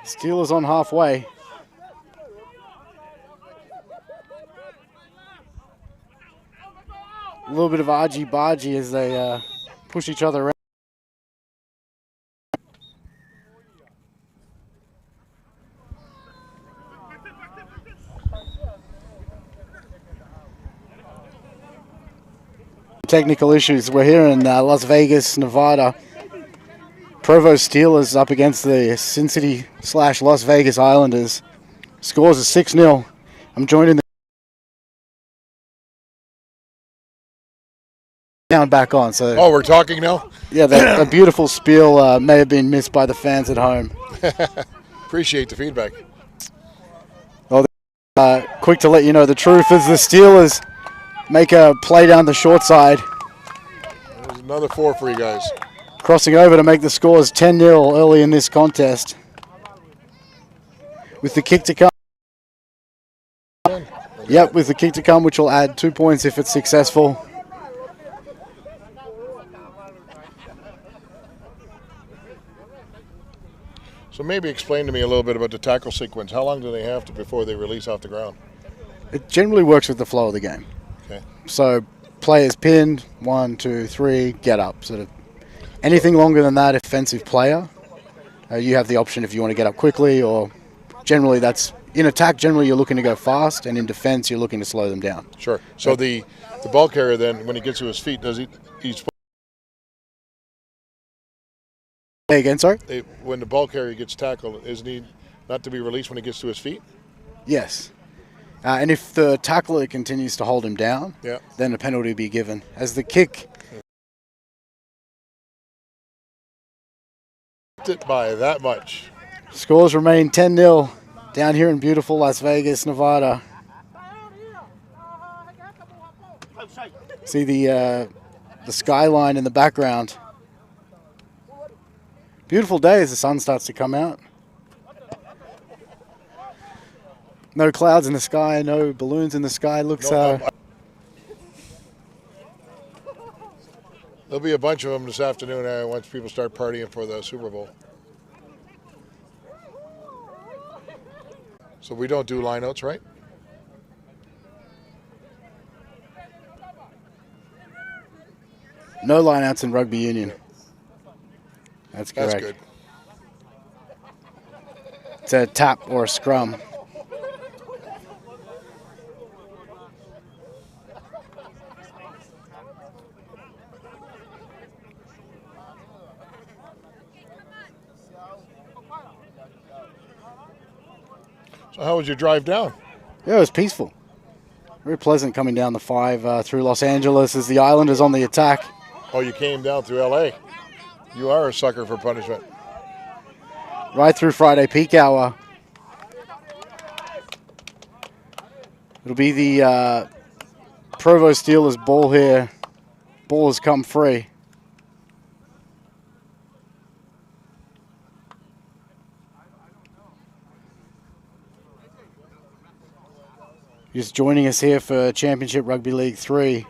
Steelers on halfway. A little bit of argy-bargy as they push each other around. Technical issues. We're here in Las Vegas, Nevada. Provo Steelers up against the Sin City/Las Vegas Islanders. Scores are 6-0. I'm joined in the down back on. So we're talking now? Yeah, that beautiful spiel may have been missed by the fans at home. Appreciate the feedback. Well, quick to let you know the truth is the Steelers make a play down the short side. There's another 4 for you guys. Crossing over to make the scores 10-0 early in this contest. With the kick to come. Yep, with the kick to come, which will add 2 points if it's successful. So maybe explain to me a little bit about the tackle sequence. How long do they have before they release off the ground? It generally works with the flow of the game. Okay. So players pinned, 1, 2, 3, get up. Sort of anything longer than that, offensive player, you have the option if you want to get up quickly, or generally that's in attack. Generally, you're looking to go fast, and in defense, you're looking to slow them down. Sure. So the ball carrier then, when he gets to his feet, does he's Hey, again, sorry? When the ball carrier gets tackled, isn't he not to be released when he gets to his feet? Yes. And if the tackler continues to hold him down, then a penalty will be given. As the kick... It by that much. Scores remain 10-0 down here in beautiful Las Vegas, Nevada. See the skyline in the background. Beautiful day as the sun starts to come out. No clouds in the sky, no balloons in the sky. Looks. There'll be a bunch of them this afternoon once people start partying for the Super Bowl. So we don't do lineouts, right? No lineouts in rugby union. That's correct. That's good. It's a tap or a scrum. So how was your drive down? Yeah, it was peaceful. Very pleasant coming down the 5 through Los Angeles as the Islanders on the attack. Oh, you came down through L.A. You are a sucker for punishment. Right through Friday peak hour. It'll be the Provo Steelers ball here. Ball has come free. Just joining us here for Championship Rugby League 3.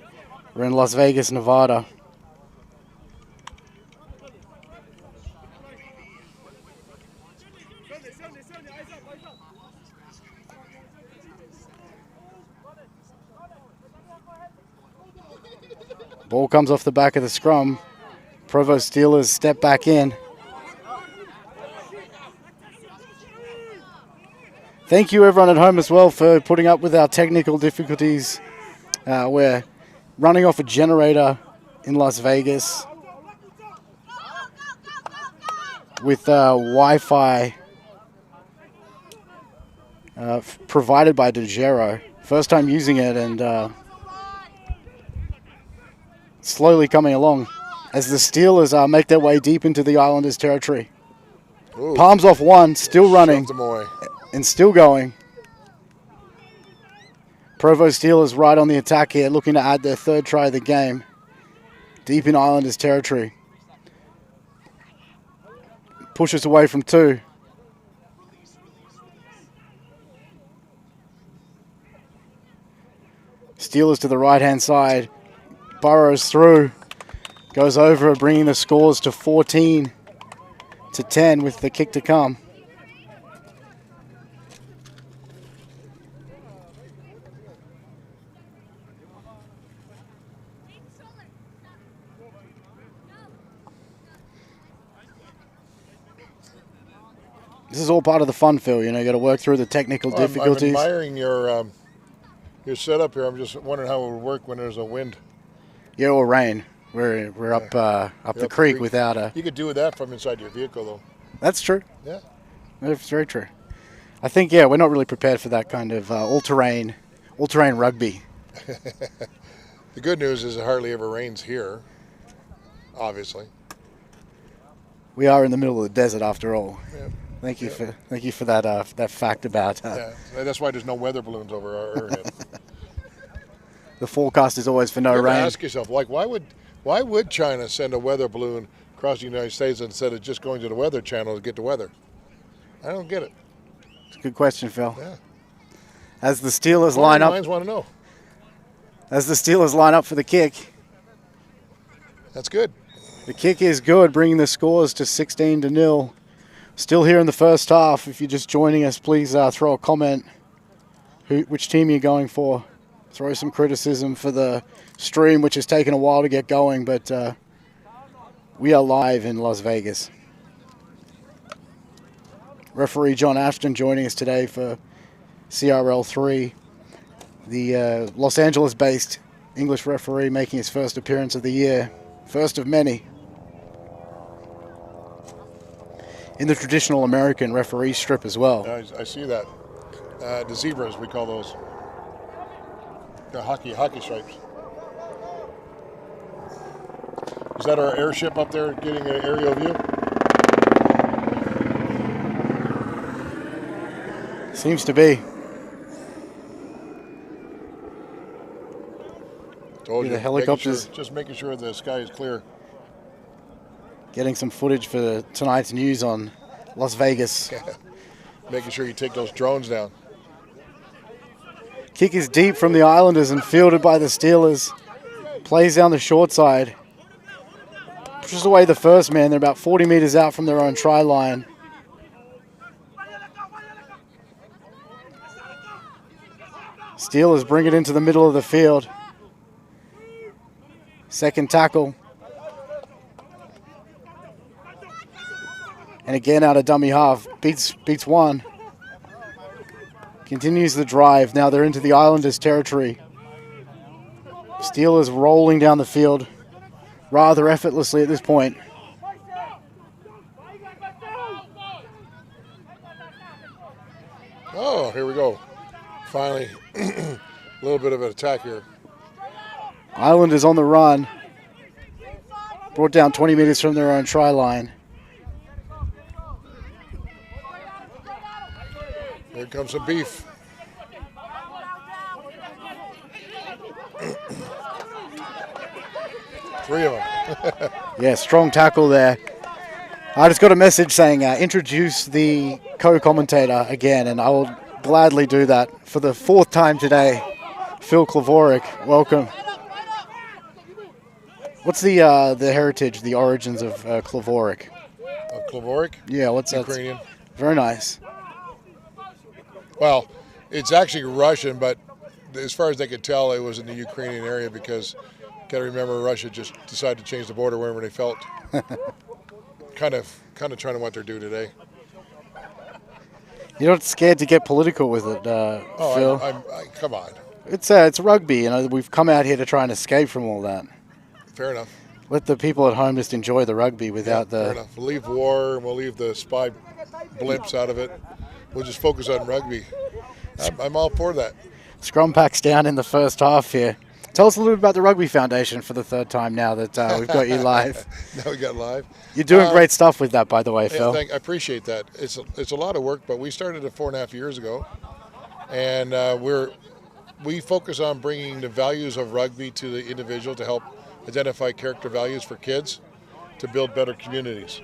We're in Las Vegas, Nevada. Ball comes off the back of the scrum. Provo Steelers step back in. Thank you everyone at home as well for putting up with our technical difficulties. We're running off a generator in Las Vegas with Wi-Fi provided by DeGero. First time using it and slowly coming along as the Steelers make their way deep into the Islanders' territory. Ooh. Palms off one, still running and still going. Provo Steelers right on the attack here, looking to add their 3rd try of the game. Deep in Islanders' territory. Pushes away from 2. Steelers to the right-hand side. Burrows through. Goes over, bringing the scores to 14-10 with the kick to come. This is all part of the fun, Phil. You know, you got to work through the technical difficulties. I'm admiring your setup here. I'm just wondering how it would work when there's a wind. Yeah, or rain. We're up the creek without a. You could do that from inside your vehicle, though. That's true. Yeah, that's very true. I think we're not really prepared for that kind of all-terrain rugby. The good news is it hardly ever rains here. Obviously, we are in the middle of the desert after all. Yeah. Thank you for that fact about. Yeah, that's why there's no weather balloons over our head. The forecast is always for no rain. Ask yourself, like, why would China send a weather balloon across the United States instead of just going to the Weather Channel to get the weather? I don't get it. It's a good question, Phil. Yeah. As the Steelers line up, minds want to know. As the Steelers line up for the kick. That's good. The kick is good, bringing the scores to 16-0. Still here in the first half. If you're just joining us, please throw a comment. Which team you're going for? Throw some criticism for the stream, which has taken a while to get going, but we are live in Las Vegas. Referee John Ashton joining us today for CRL 3. The Los Angeles-based English referee making his first appearance of the year. First of many. In the traditional American referee strip as well. I see that. The zebras, we call those. The hockey stripes. Is that our airship up there getting an aerial view? Seems to be. Told you, the helicopters. Just making sure the sky is clear. Getting some footage for tonight's news on Las Vegas. Making sure you take those drones down. Kick is deep from the Islanders and fielded by the Steelers. Plays down the short side. Pushes away the first man. They're about 40 meters out from their own try line. Steelers bring it into the middle of the field. Second tackle. And again out of dummy half. Beats one. Continues the drive. Now they're into the Islanders' territory. Steelers rolling down the field rather effortlessly at this point. Oh, here we go. Finally, a little bit of an attack here. Islanders on the run. Brought down 20 meters from their own try line. Here comes some beef. Three of them. Yeah, strong tackle there. I just got a message saying introduce the co-commentator again, and I will gladly do that for the fourth time today. Phil Klavoric, welcome. What's the heritage, the origins of Klavoric? Of Klavoric? Yeah, what's that? Ukrainian. Very nice. Well, it's actually Russian, but as far as they could tell, it was in the Ukrainian area because, got to remember, Russia just decided to change the border whenever they felt. kind of trying to what they're doing today. You're not scared to get political with it, Phil? Come on. It's rugby. You know, we've come out here to try and escape from all that. Fair enough. Let the people at home just enjoy the rugby without Fair enough. We'll leave war and we'll leave the spy blimps out of it. We'll just focus on rugby. I'm all for that. Scrum pack's down in the first half here. Tell us a little bit about the Rugby Foundation for the third time now that we've got you live. Now we got live. You're doing great stuff with that, by the way, Phil. I appreciate that. It's a lot of work, but we started it 4.5 years ago, and we focus on bringing the values of rugby to the individual to help identify character values for kids to build better communities.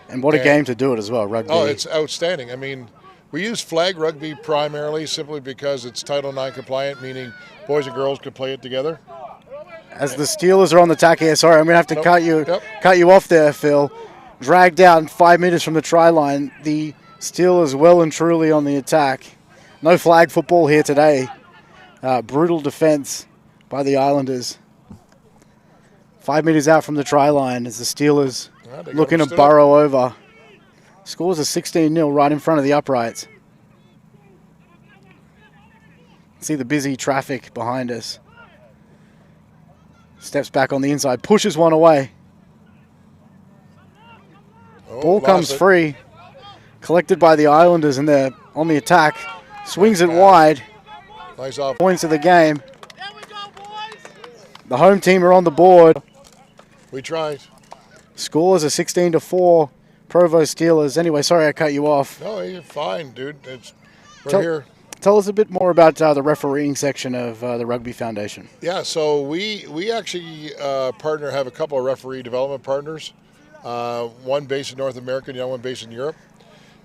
And what a game to do it as well, rugby. Oh, it's outstanding. I mean, we use flag rugby primarily simply because it's Title IX compliant, meaning boys and girls can play it together. As the Steelers are on the attack here, sorry, I'm going to have to cut you off there, Phil. Dragged down 5 meters from the try line. The Steelers well and truly on the attack. No flag football here today. Brutal defense by the Islanders. 5 meters out from the try line as the Steelers looking to burrow over. Scores a 16-0 right in front of the uprights. See the busy traffic behind us. Steps back on the inside, pushes one away. Ball comes free. Collected by the Islanders, and they're on the attack. Swings it wide. Nice off. Points of the game. The home team are on the board. We tried. Scores a 16-4. Provo Steelers. Anyway, sorry I cut you off. No, you're fine, dude. We're here. Tell us a bit more about the refereeing section of the Rugby Foundation. Yeah, so we actually have a couple of referee development partners. One based in North America, the other one based in Europe.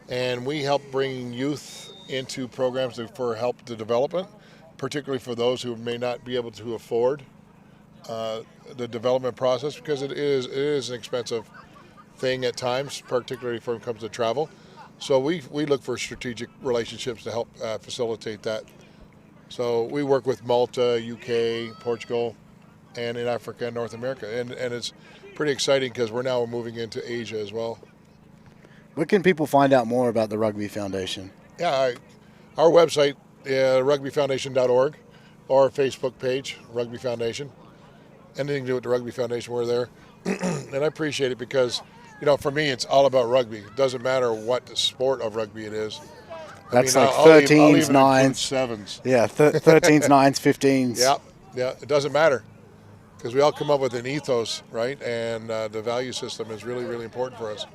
And we help bring youth into programs for help to development, particularly for those who may not be able to afford the development process, because it is an expensive thing at times, particularly when it comes to travel. So we look for strategic relationships to help facilitate that. So we work with Malta, UK, Portugal, and in Africa and North America. And it's pretty exciting because we're now moving into Asia as well. Where can people find out more about the Rugby Foundation? Yeah, our website, rugbyfoundation.org, or our Facebook page, Rugby Foundation. Anything to do with the Rugby Foundation, we're there. And I appreciate it because, for me, it's all about rugby. It doesn't matter what the sport of rugby it is. That's like 13s, 9s. 7s. Yeah, 13s, 9s, 15s. Yeah, it doesn't matter because we all come up with an ethos, right? And the value system is really, really important for us.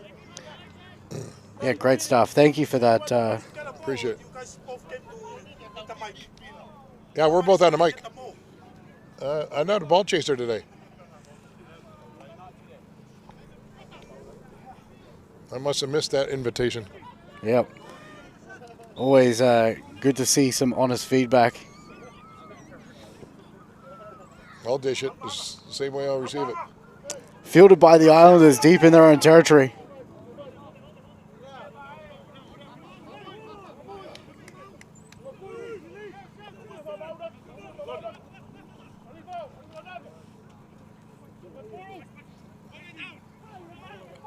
Yeah, great stuff. Thank you for that. Appreciate it. Yeah, we're both on the mic. I'm not a ball chaser today. I must have missed that invitation. Yep. Always good to see some honest feedback. I'll dish it the same way I'll receive it. Fielded by the Islanders deep in their own territory.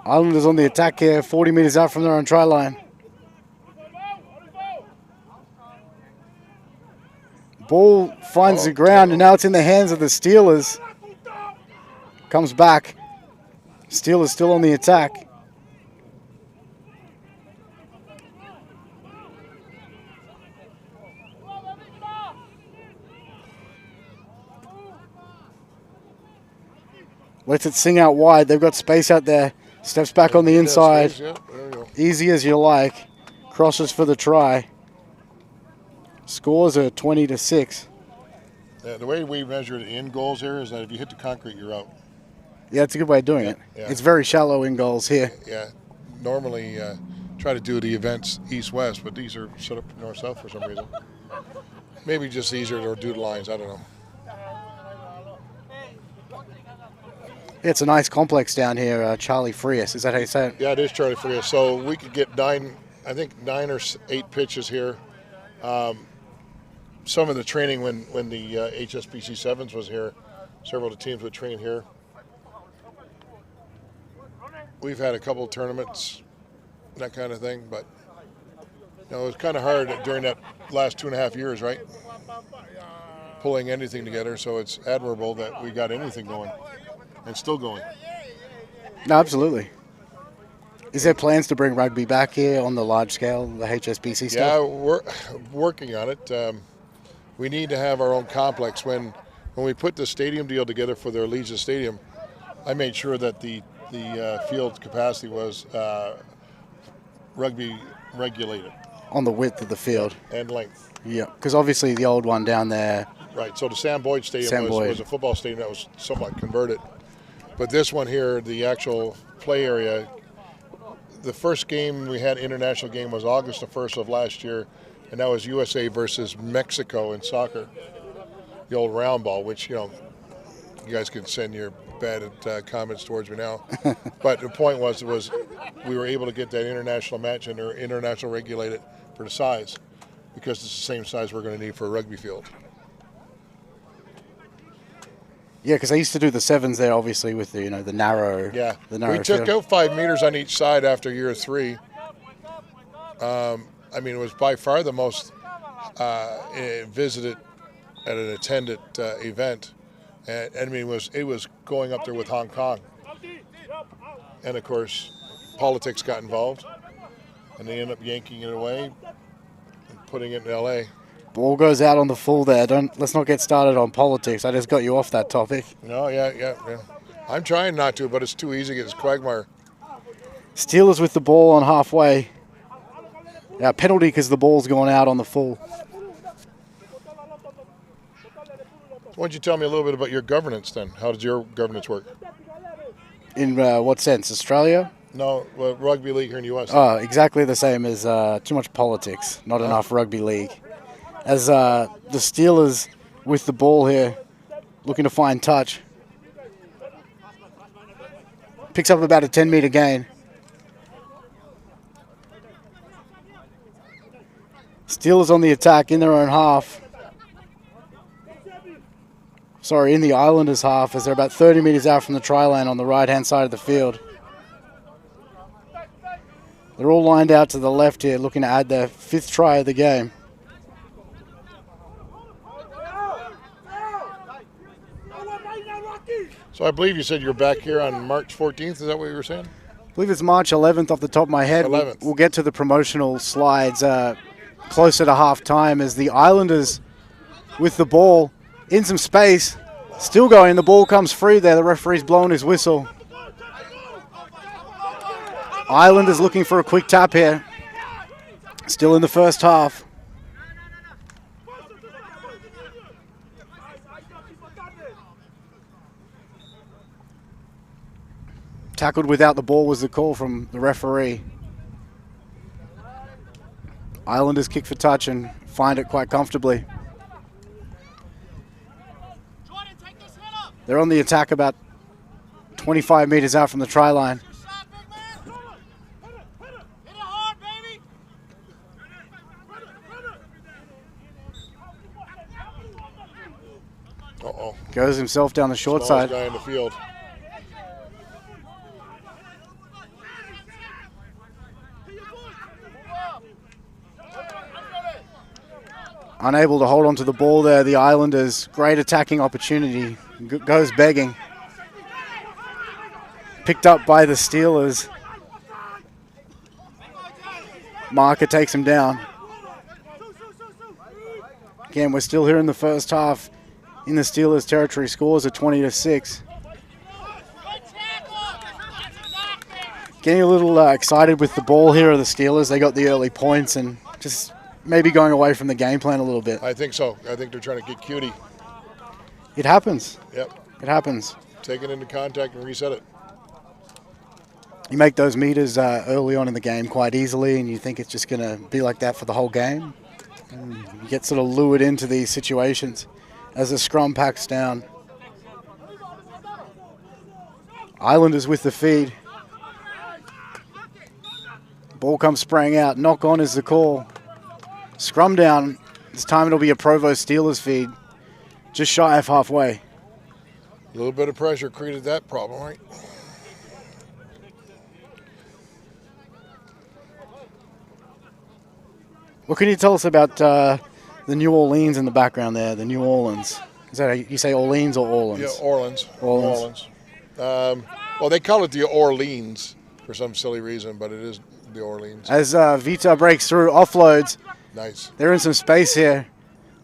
Islanders on the attack here, 40 meters out from their own try line. Ball finds the ground, and now it's in the hands of the Steelers. Comes back. Steelers still on the attack. Lets it sing out wide. They've got space out there. Steps back on the inside. Yeah, there you go. Easy as you like. Crosses for the try. Scores are 20-6. Yeah, the way we measure it in goals here is that if you hit the concrete, you're out. Yeah, it's a good way of doing it. Yeah. It's very shallow in goals here. Yeah, normally try to do the events east-west, but these are set up north-south for some reason. Maybe just easier to do the lines, I don't know. Yeah, it's a nice complex down here, Charlie Frias. Is that how you say it? Yeah, it is Charlie Frias. So we could get 9 or 8 pitches here. Some of the training when the HSBC Sevens was here, several of the teams would train here. We've had a couple of tournaments, that kind of thing, but it was kind of hard during that last 2.5 years, right? Pulling anything together, so it's admirable that we got anything going and still going. No, absolutely. Is there plans to bring rugby back here on the large scale, the HSBC stuff? Yeah, we're working on it. We need to have our own complex. When we put the stadium deal together for the Allegiant Stadium, I made sure that the field capacity was rugby regulated. On the width of the field. And length. Yeah, because obviously the old one down there. Right, so the Sam Boyd Stadium was a football stadium that was somewhat converted. But this one here, the actual play area, the first game we had, international game, was August the 1st of last year, and that was USA versus Mexico in soccer. The old round ball, which, you guys can send your bad comments towards me now. But the point was we were able to get that international match, and they're international regulated for the size, because it's the same size we're going to need for a rugby field. Yeah, because they used to do the sevens there, obviously, with the the narrow. Yeah, the narrow we took field. out 5 meters on each side after year 3, I mean, it was by far the most visited at an attended event. And I mean, it was going up there with Hong Kong. And of course, politics got involved, and they ended up yanking it away and putting it in LA. Ball goes out on the full there. Let's not get started on politics. I just got you off that topic. No, yeah. I'm trying not to, but it's too easy against Quagmire. Steelers with the ball on halfway. Yeah, penalty because the ball's gone out on the full. Why don't you tell me a little bit about your governance then? How does your governance work? In what sense? Australia? No, well, rugby league here in the U.S. Oh, exactly the same as too much politics, not enough rugby league. As the Steelers with the ball here, looking to find touch. Picks up about a 10-meter gain. Steelers on the attack in their own half. Sorry, in the Islanders' half, as they're about 30 meters out from the try line on the right-hand side of the field. They're all lined out to the left here, looking to add their 5th try of the game. So I believe you said you're back here on March 14th. Is that what you were saying? I believe it's March 11th off the top of my head. 11th. We'll get to the promotional slides closer to half-time as the Islanders with the ball in some space. Still going. The ball comes free there. The referee's blowing his whistle. Islanders looking for a quick tap here. Still in the first half. Tackled without the ball was the call from the referee. Islanders kick for touch and find it quite comfortably. They're on the attack about 25 meters out from the try line. Uh-oh. Goes himself down the short side. Guy in the field. Unable to hold on to the ball there, the Islanders. Great attacking opportunity. Goes begging. Picked up by the Steelers. Marker takes him down. Again, we're still here in the first half in the Steelers' territory. Scores are 20-6. Getting a little excited with the ball here are the Steelers. They got the early points and just maybe going away from the game plan a little bit. I think so. I think they're trying to get cutie. It happens. Yep. It happens. Take it into contact and reset it. You make those meters early on in the game quite easily, and you think it's just going to be like that for the whole game. And you get sort of lured into these situations as the scrum packs down. Islanders with the feed. Ball comes spraying out. Knock on is the call. Scrum down. This time it'll be a Provo Steelers feed. Just shy of halfway. A little bit of pressure created that problem, right? What can you tell us about the New Orleans in the background there, the New Orleans? Is that how you say Orleans or Orleans? Yeah, Orleans. Well, they call it the Orleans for some silly reason, but it is the Orleans. As Vita breaks through, offloads. Nice. They're in some space here.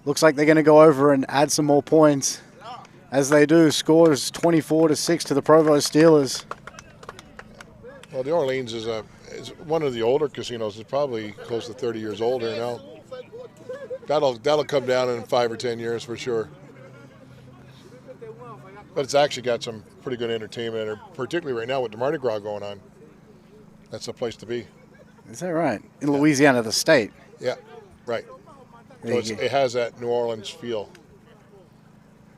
Looks like they're going to go over and add some more points. As they do, scores 24-6 to the Provo Steelers. Well, the Orleans is one of the older casinos. It's probably close to 30 years old here now. That'll come down in 5 or 10 years for sure. But it's actually got some pretty good entertainment, particularly right now with the Mardi Gras going on. That's the place to be. Is that right? In Louisiana, the state? Yeah, right. So it has that New Orleans feel.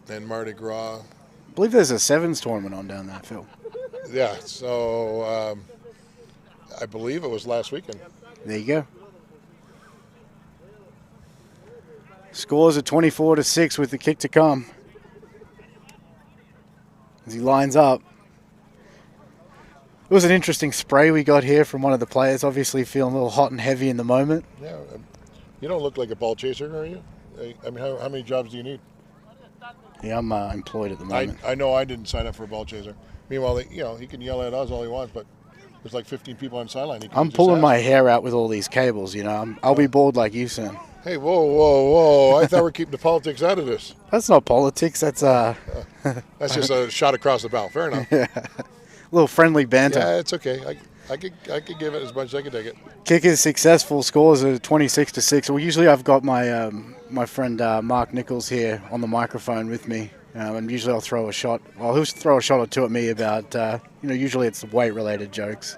And Mardi Gras. I believe there's a sevens tournament on down there, Phil. Yeah, so I believe it was last weekend. There you go. Scores are 24-6 with the kick to come. As he lines up. It was an interesting spray we got here from one of the players. Obviously feeling a little hot and heavy in the moment. Yeah, you don't look like a ball chaser, are you? I mean, how many jobs do you need? Yeah, I'm employed at the moment. I know I didn't sign up for a ball chaser. Meanwhile, he can yell at us all he wants, but there's like 15 people on the sideline. I'm pulling my hair out with all these cables, I'll be bored like you soon. Hey, whoa. I thought we're keeping the politics out of this. That's not politics. That's That's just a shot across the bow. Fair enough. Yeah. A little friendly banter. Yeah, it's okay. I could give it as much as I could take it. Kick is successful. Scores are 26-6. Well, usually I've got my my friend Mark Nichols here on the microphone with me, and usually I'll throw a shot. Well, he'll throw a shot or two at me about usually it's weight-related jokes.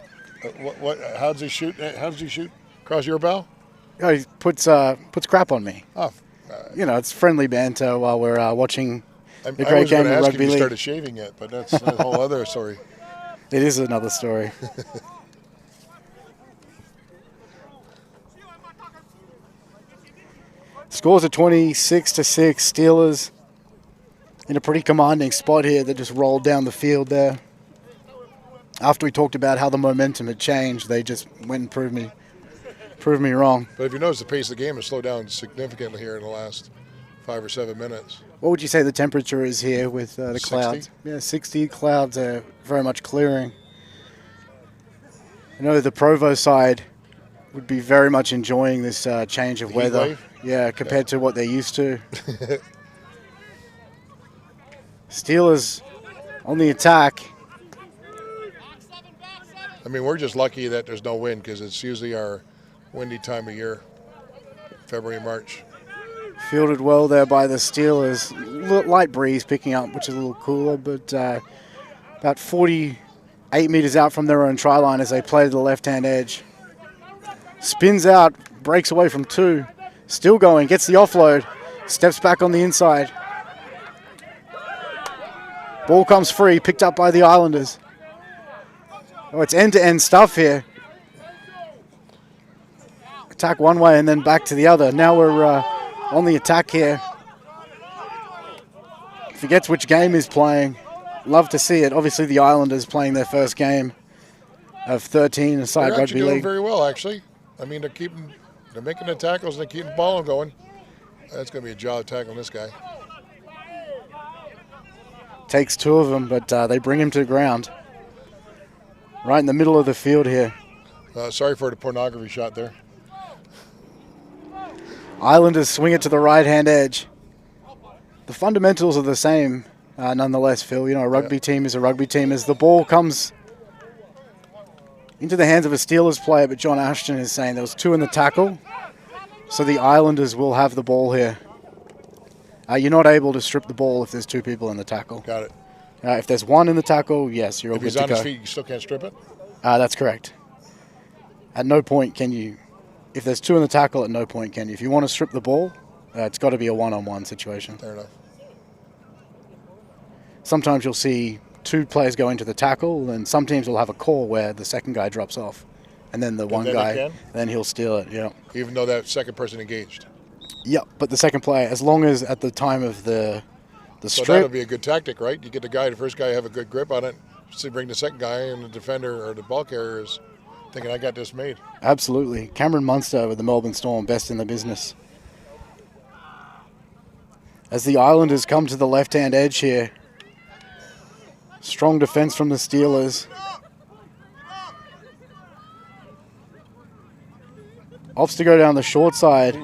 How does he shoot? How does he shoot? Across your bow? Oh, he puts crap on me. Oh, it's friendly banter while we're watching the I great was game going to of ask rugby if you league. started shaving yet, but that's a whole other story. It is another story. Scores are 26-6. Steelers in a pretty commanding spot here. They just rolled down the field there. After we talked about how the momentum had changed, they just went and proved me wrong. But if you notice, the pace of the game has slowed down significantly here in the last 5 or 7 minutes. What would you say the temperature is here with the 60? clouds? Yeah, 60. Clouds are very much clearing. I know the Provo side would be very much enjoying this change of The weather. heat wave? Yeah, compared to what they're used to. Steelers on the attack. I mean, we're just lucky that there's no wind because it's usually our windy time of year, February, March. Fielded well there by the Steelers. Light breeze picking up, which is a little cooler, but about 48 meters out from their own try line as they play to the left-hand edge. Spins out, breaks away from two. Still going, gets the offload, steps back on the inside. Ball comes free, picked up by the Islanders. Oh, it's end-to-end stuff here. Attack one way and then back to the other. Now we're on the attack here. Forgets which game he's playing. Love to see it. Obviously, the Islanders playing their first game of 13 aside They're rugby actually doing league. very well, actually. I mean, they're making the tackles and they're keeping the ball going. That's going to be a job tackling this guy. Takes two of them, but they bring him to the ground. Right in the middle of the field here. Sorry for the pornography shot there. Islanders swing it to the right-hand edge. The fundamentals are the same, nonetheless, Phil. A rugby team is a rugby team. As the ball comes into the hands of a Steelers player, but John Ashton is saying there was two in the tackle, so the Islanders will have the ball here. You're not able to strip the ball if there's two people in the tackle. Got it. If there's one in the tackle, yes, you're all If good he's to on go. his feet, you still can't strip it? That's correct. At no point can you, if there's two in the tackle, at no point can you. If you want to strip the ball, it's got to be a one-on-one situation. Fair enough. Sometimes you'll see two players go into the tackle, and some teams will have a call where the second guy drops off, and then the one then guy, then he'll steal it. Yeah. Even though that second person engaged. Yep. But the second player, as long as at the time of the So strip, that would be a good tactic, right? You get the first guy have a good grip on it, so you bring the second guy, and the defender or the ball carrier is thinking, I got this made. absolutely. Cameron Munster with the Melbourne Storm, best in the business. As the Islanders come to the left-hand edge here, strong defense from the Steelers. Opts to go down the short side.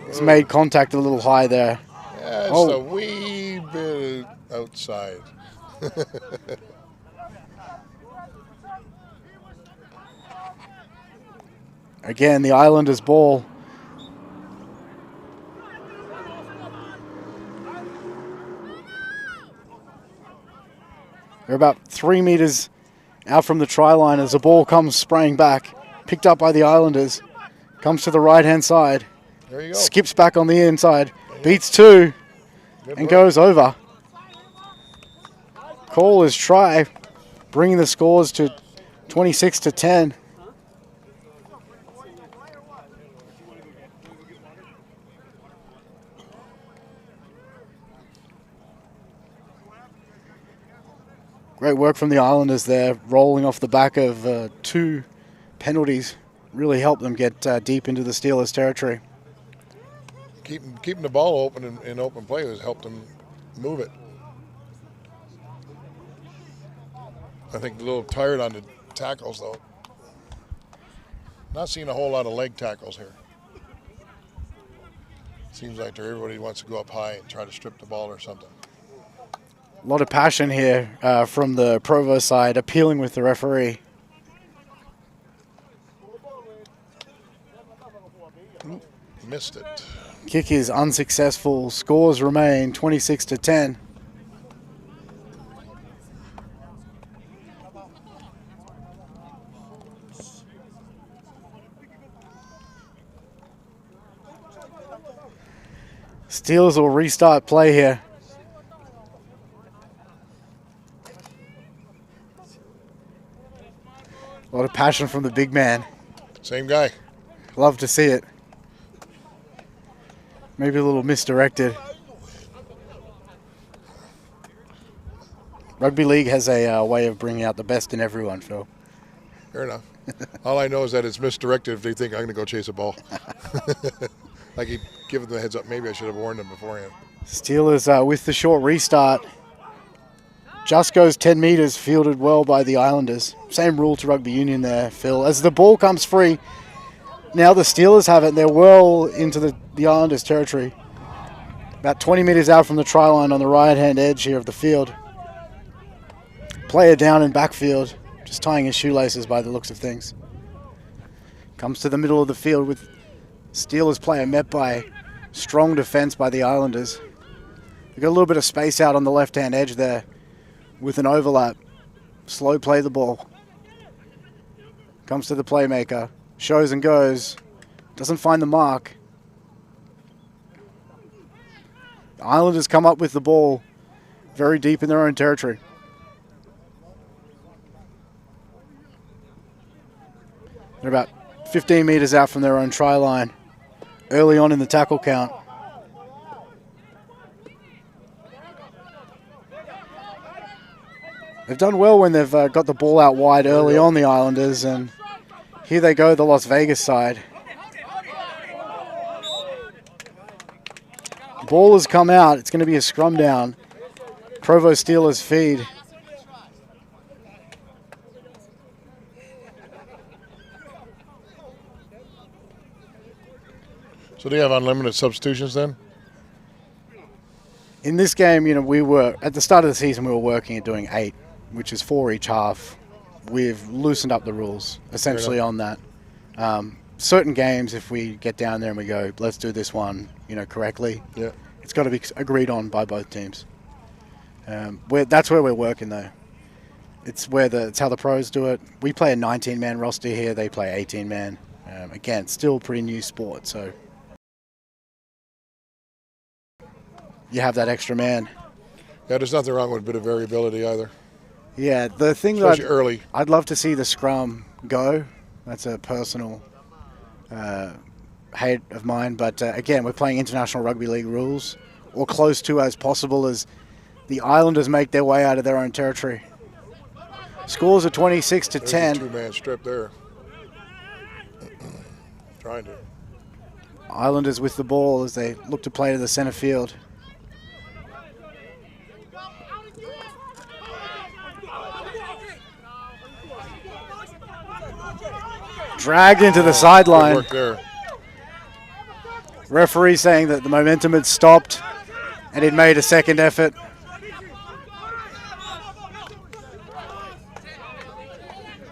He's made contact a little high there. Yeah, it's Oh. a wee bit outside. Again, the Islanders' ball. They're about 3 meters out from the try line as the ball comes spraying back. Picked up by the Islanders. Comes to the right-hand side. There you go. Skips back on the inside. Beats two Good and work. goes over. Call is try, bringing the scores to 26-10. Great work from the Islanders there, rolling off the back of 2 penalties. Really helped them get deep into the Steelers' territory. Keeping the ball open in open play has helped them move it. I think a little tired on the tackles, though. Not seeing a whole lot of leg tackles here. Seems like everybody wants to go up high and try to strip the ball or something. A lot of passion here from the Provo side, appealing with the referee. Missed it. Kick is unsuccessful. Scores remain 26-10. Steelers will restart play here. A lot of passion from the big man. Same guy. Love to see it. Maybe a little misdirected. Rugby league has a way of bringing out the best in everyone, Phil. Fair enough. All I know is that it's misdirected if they think I'm going to go chase a ball. I keep giving them the heads up. Maybe I should have warned them beforehand. Steelers with the short restart. Just goes 10 metres, fielded well by the Islanders. Same rule to rugby union there, Phil. As the ball comes free, now the Steelers have it. They're well into the Islanders' territory. About 20 metres out from the try line on the right-hand edge here of the field. Player down in backfield, just tying his shoelaces by the looks of things. Comes to the middle of the field with Steelers player met by strong defence by the Islanders. We've got a little bit of space out on the left-hand edge there with an overlap. Slow play the ball. Comes to the playmaker. Shows and goes. Doesn't find the mark. The Islanders come up with the ball very deep in their own territory. They're about 15 metres out from their own try line. Early on in the tackle count. They've done well when they've got the ball out wide early on, the Islanders, and here they go, the Las Vegas side. Ball has come out. It's going to be a scrum down. Provo Steelers feed. So do you have unlimited substitutions then? In this game, we were, at the start of the season, we were working at doing 8, which is 4 each half. We've loosened up the rules, essentially, on that. Certain games, if we get down there and we go, let's do this one, correctly, Yeah. it's got to be agreed on by both teams. That's where we're working, though. It's how the pros do it. We play a 19-man roster here. They play 18-man. Again, still pretty new sport, so you have that extra man. Yeah, there's nothing wrong with a bit of variability either. Yeah, the thing Especially early. I'd love to see the scrum go. That's a personal hate of mine. But again, we're playing International Rugby League rules, or close to as possible, as the Islanders make their way out of their own territory. Scores are 26-10. There's a two-man strip there. Trying to. Islanders with the ball as they look to play to the center field. Dragged into the sideline. Good work there. Referee saying that the momentum had stopped and he'd made a second effort.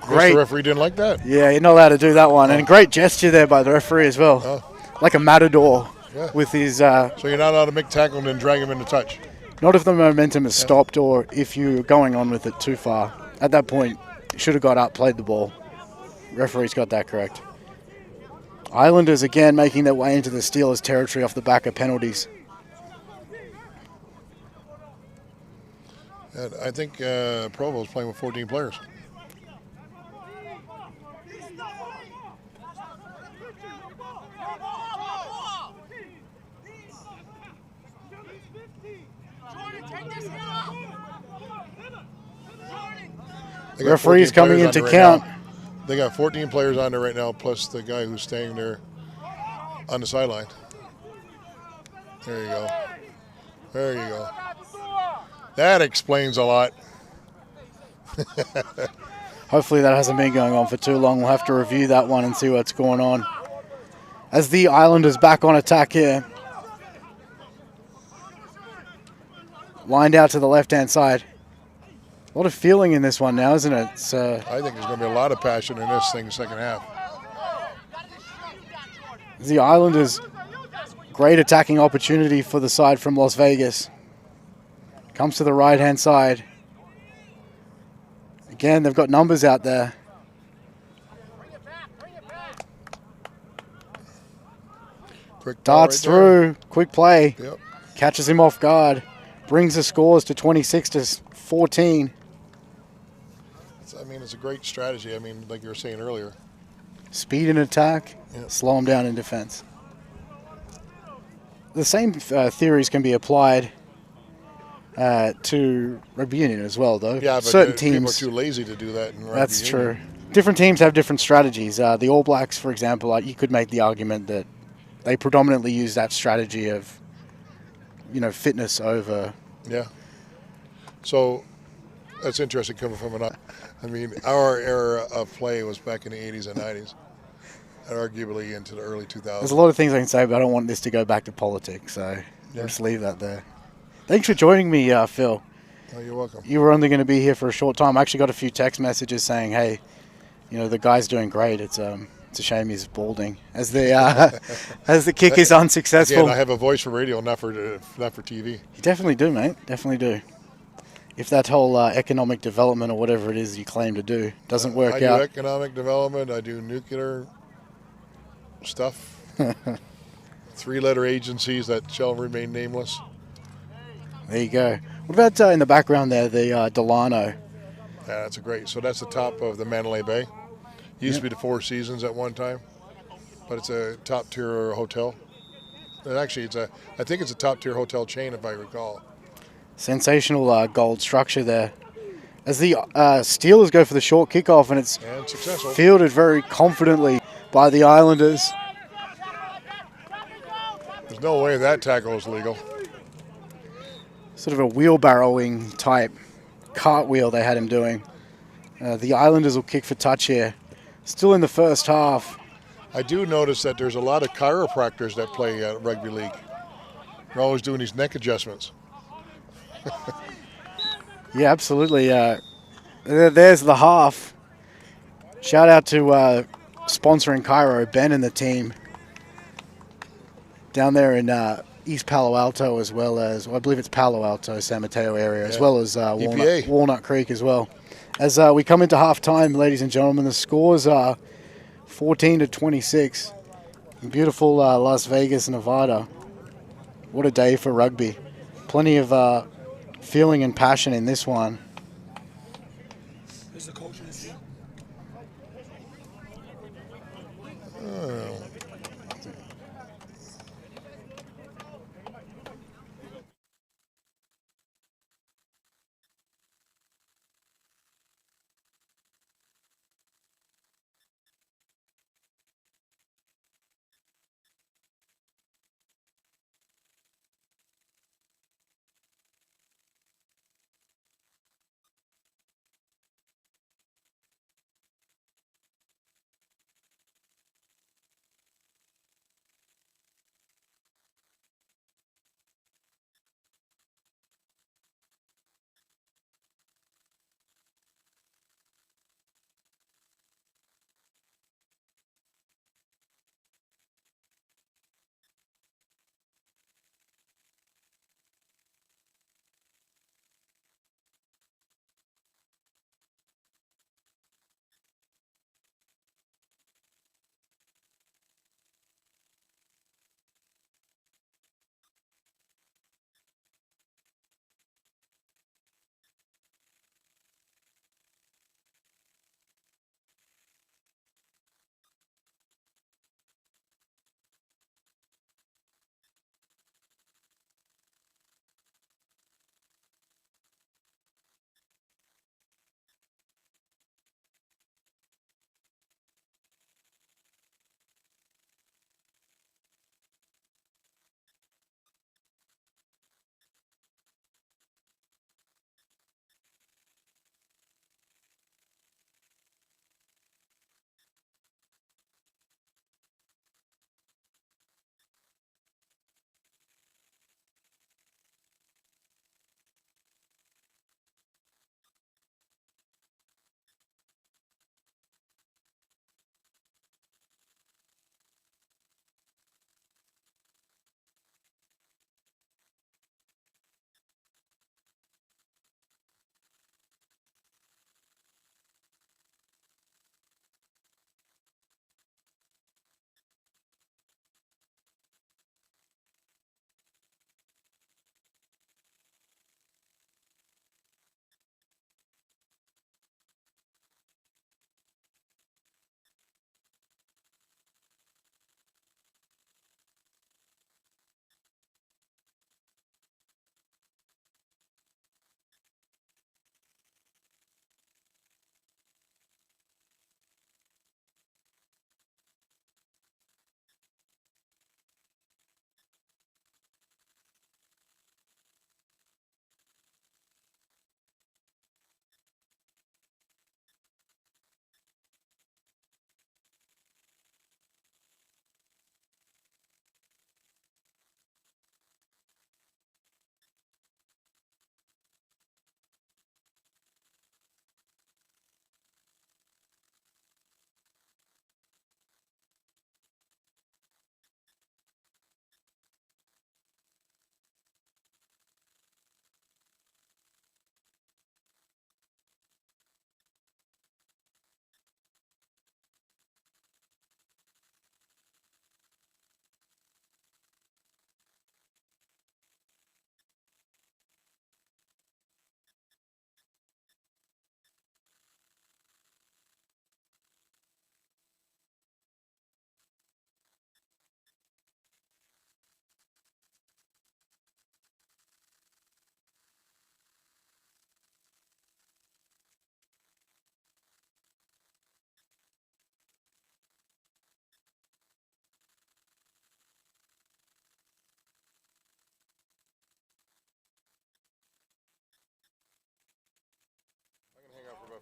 Great. The referee didn't like that. Yeah, you're not allowed to do that one. And great gesture there by the referee as well. Like a matador with his... So you're not allowed to make tackle and then drag him into touch. Not if the momentum has stopped or if you're going on with it too far. At that point, you should have got up, played the ball. Referee's got that correct. Islanders again making their way into the Steelers' territory off the back of penalties. And I think Provo's playing with 14 players. They got Referee's 14 coming players in on to there right count. now. They got 14 players on there right now, plus the guy who's staying there on the sideline. There you go. There you go. That explains a lot. Hopefully that hasn't been going on for too long. We'll have to review that one and see what's going on. As the Islanders back on attack here. Lined out to the left-hand side. A lot of feeling in this one now, isn't it? I think there's going to be a lot of passion in this thing second half. The Islanders, great attacking opportunity for the side from Las Vegas. Comes to the right-hand side. Again, they've got numbers out there. Quick Darts right there. through, quick play. Yep. Catches him off guard. Brings the scores to 26-14. I mean, it's a great strategy. I mean, like you were saying earlier. Speed in attack, Yep. slow him down in defense. The same theories can be applied to rugby union as well, though. Yeah, but certain people are teams. too lazy to do that in rugby That's union. true. Different teams have different strategies. The All Blacks, for example, you could make the argument that they predominantly use that strategy of, fitness over. Yeah. So that's interesting coming from I mean, our era of play was back in the 80s and 90s, and arguably into the early 2000s. There's a lot of things I can say, but I don't want this to go back to politics, so I'll just leave that there. Thanks for joining me, Phil. Oh, you're welcome. You were only going to be here for a short time. I actually got a few text messages saying, hey, the guy's doing great. It's a shame he's balding as the kick is unsuccessful. Again, I have a voice for radio, not for TV. You definitely do, mate. Definitely do. If that whole economic development or whatever it is you claim to do doesn't work I out. do economic development. I do nuclear stuff. 3-letter agencies that shall remain nameless. There you go. What about in the background there, the Delano? Yeah, that's So that's the top of the Mandalay Bay. Used to be the Four Seasons at one time, but it's a top-tier hotel. And actually, I think it's a top-tier hotel chain, if I recall. Sensational gold structure there. As the Steelers go for the short kickoff, and it's successful. Fielded very confidently by the Islanders. There's no way that tackle is legal. Sort of a wheelbarrowing type cartwheel they had him doing. The Islanders will kick for touch here. Still in the first half. I do notice that there's a lot of chiropractors that play rugby league. They're always doing these neck adjustments. Yeah, absolutely. There's the half. Shout out to sponsoring Cairo, Ben and the team. Down there in East Palo Alto, as well as, I believe it's Palo Alto, San Mateo area, as well as Walnut Creek as well. As we come into halftime, ladies and gentlemen, the scores are 14-26. Beautiful Las Vegas, Nevada. What a day for rugby. Plenty of feeling and passion in this one. Who's the coach of this team?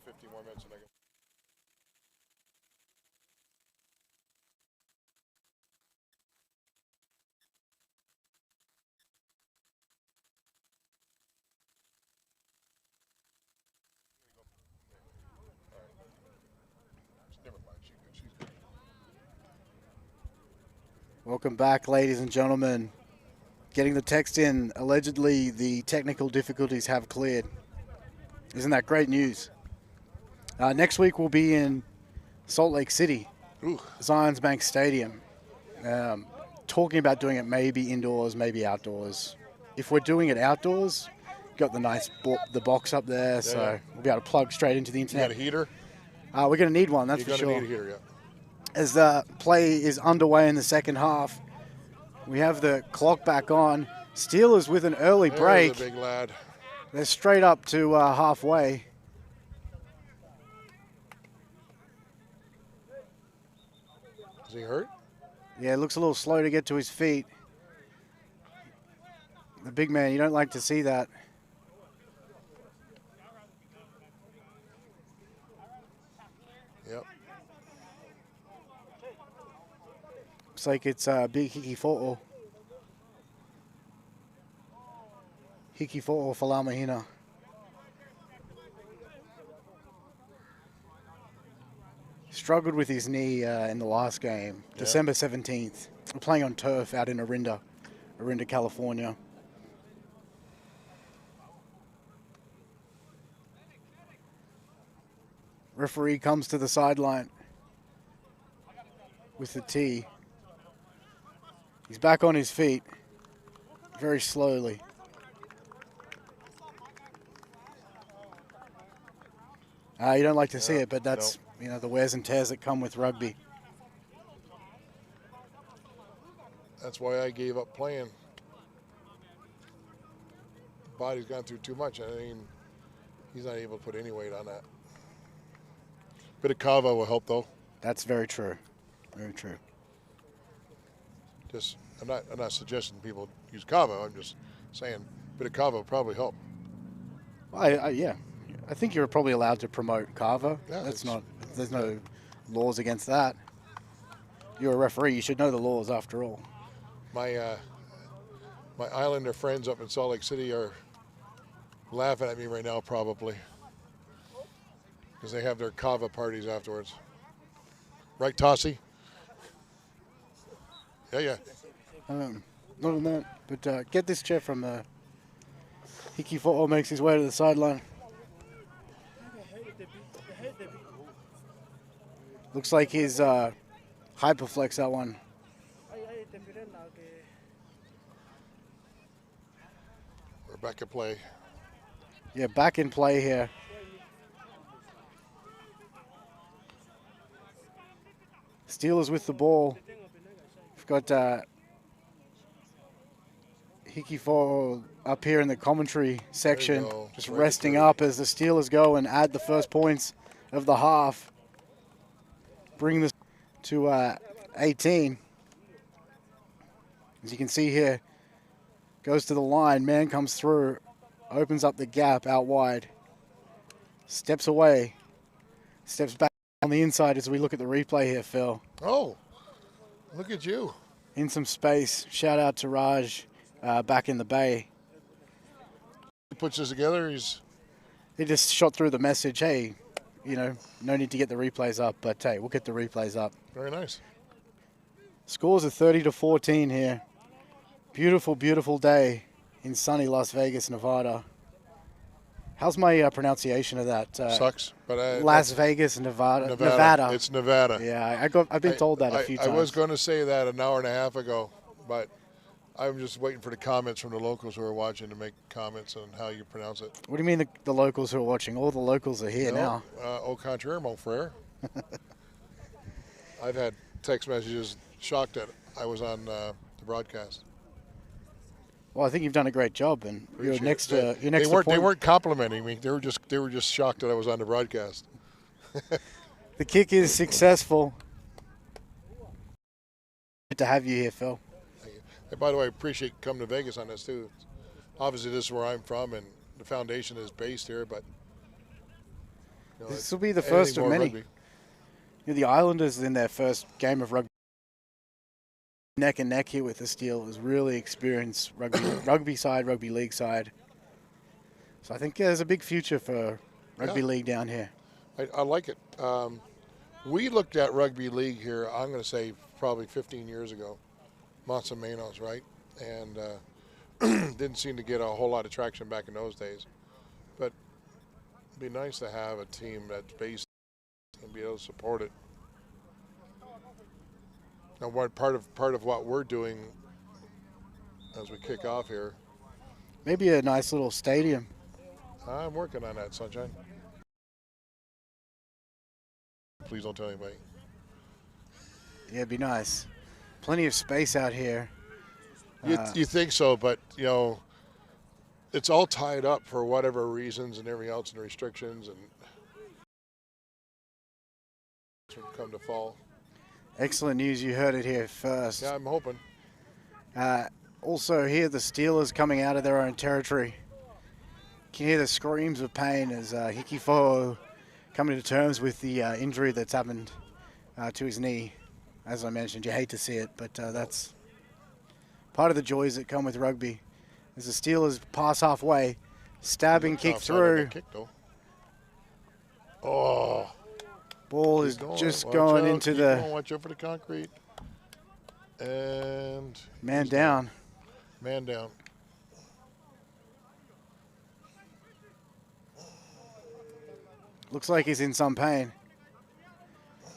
about 15 more minutes and I can. Never mind. She's good. Welcome back, ladies and gentlemen. Getting the text in, allegedly the technical difficulties have cleared. Isn't that great news? Next week we'll be in Salt Lake City, Ooh. Zions Bank Stadium. Talking about doing it maybe indoors, maybe outdoors. If we're doing it outdoors, got the nice the box up there, so we'll be able to plug straight into the You internet. got a heater? We're going to need one, that's for sure. You're going to need a heater, yeah. As the play is underway in the second half, we have the clock back on. Steelers with an early break. There's a big lad. They're straight up to halfway. Is he hurt? Yeah, looks a little slow to get to his feet. The big man, you don't like to see that. Yep. Looks like it's big Hiki Fo'o. Hiki Fo'o Falamahina. Struggled with his knee in the last game, December 17th. We're playing on turf out in Orinda, California. Referee comes to the sideline with the tee. He's back on his feet very slowly. You don't like to see it, but that's the wears and tears that come with rugby. That's why I gave up playing. Body's gone through too much. I mean, he's not able to put any weight on that. Bit of kava will help, though. That's very true. Very true. I'm not suggesting people use kava. I'm just saying a bit of kava will probably help. Yeah. I think you're probably allowed to promote kava. Yeah, There's no laws against that. You're a referee. You should know the laws after all. My Islander friends up in Salt Lake City are laughing at me right now, probably, because they have their kava parties afterwards. Right, Tossie? Yeah. Not on that, but get this chair from Hiki Fo'o makes his way to the sideline. Looks like he's hyperflex that one. We're back at play. Yeah, back in play here. Steelers with the ball. We've got Hiki Fo'o up here in the commentary section, just resting up as the Steelers go and add the first points of the half. Bring this to 18. As you can see here, goes to the line, man comes through, opens up the gap out wide, steps away, steps back on the inside as we look at the replay here, Phil. Oh, look at you. In some space. Shout out to Raj back in the bay. He puts this together. He just shot through the message, hey, no need to get the replays up, but hey, we'll get the replays up. Very nice. Scores are 30-14 here. Beautiful, beautiful day in sunny Las Vegas, Nevada. How's my pronunciation of that? Sucks, but Las Vegas, Nevada. It's Nevada. Yeah, I've been told that a few times. I was going to say that an hour and a half ago, but I'm just waiting for the comments from the locals who are watching to make comments on how you pronounce it. What do you mean the locals who are watching? All the locals are here now. Au contraire, mon frère. I've had text messages shocked that I was on the broadcast. Well, I think you've done a great job, and you're next to They weren't complimenting me. They were just shocked that I was on the broadcast. The kick is successful. Good to have you here, Phil. Thank you. And by the way, I appreciate coming to Vegas on this too. Obviously, this is where I'm from, and the foundation is based here. But You know, This will be the anything first of more many. rugby. The Islanders in their first game of rugby, neck and neck here with the Steelers, really experienced rugby side, rugby league side. So I think there's a big future for rugby league down here. I like it. We looked at rugby league here, I'm going to say probably 15 years ago, Monts and Manos, right? And didn't seem to get a whole lot of traction back in those days. But it'd be nice to have a team that's based and be able to support it. Now, what part of what we're doing as we kick off here, Maybe a nice little stadium. I'm working on that, Sunshine. Please don't tell anybody. Yeah, it'd be nice. Plenty of space out here. You think so, but, you know, it's all tied up for whatever reasons and everything else and restrictions and come to fall. Excellent news. You heard it here first. Yeah, I'm hoping. Also here, the Steelers coming out of their own territory. You can hear the screams of pain as Hikifo'o coming to terms with the injury that's happened to his knee. As I mentioned, you hate to see it, but that's part of the joys that come with rugby. As the Steelers pass halfway, stabbing kick through. Oh. Ball is just going into the... Watch out for the concrete. And... Man down. Man down. Looks like he's in some pain.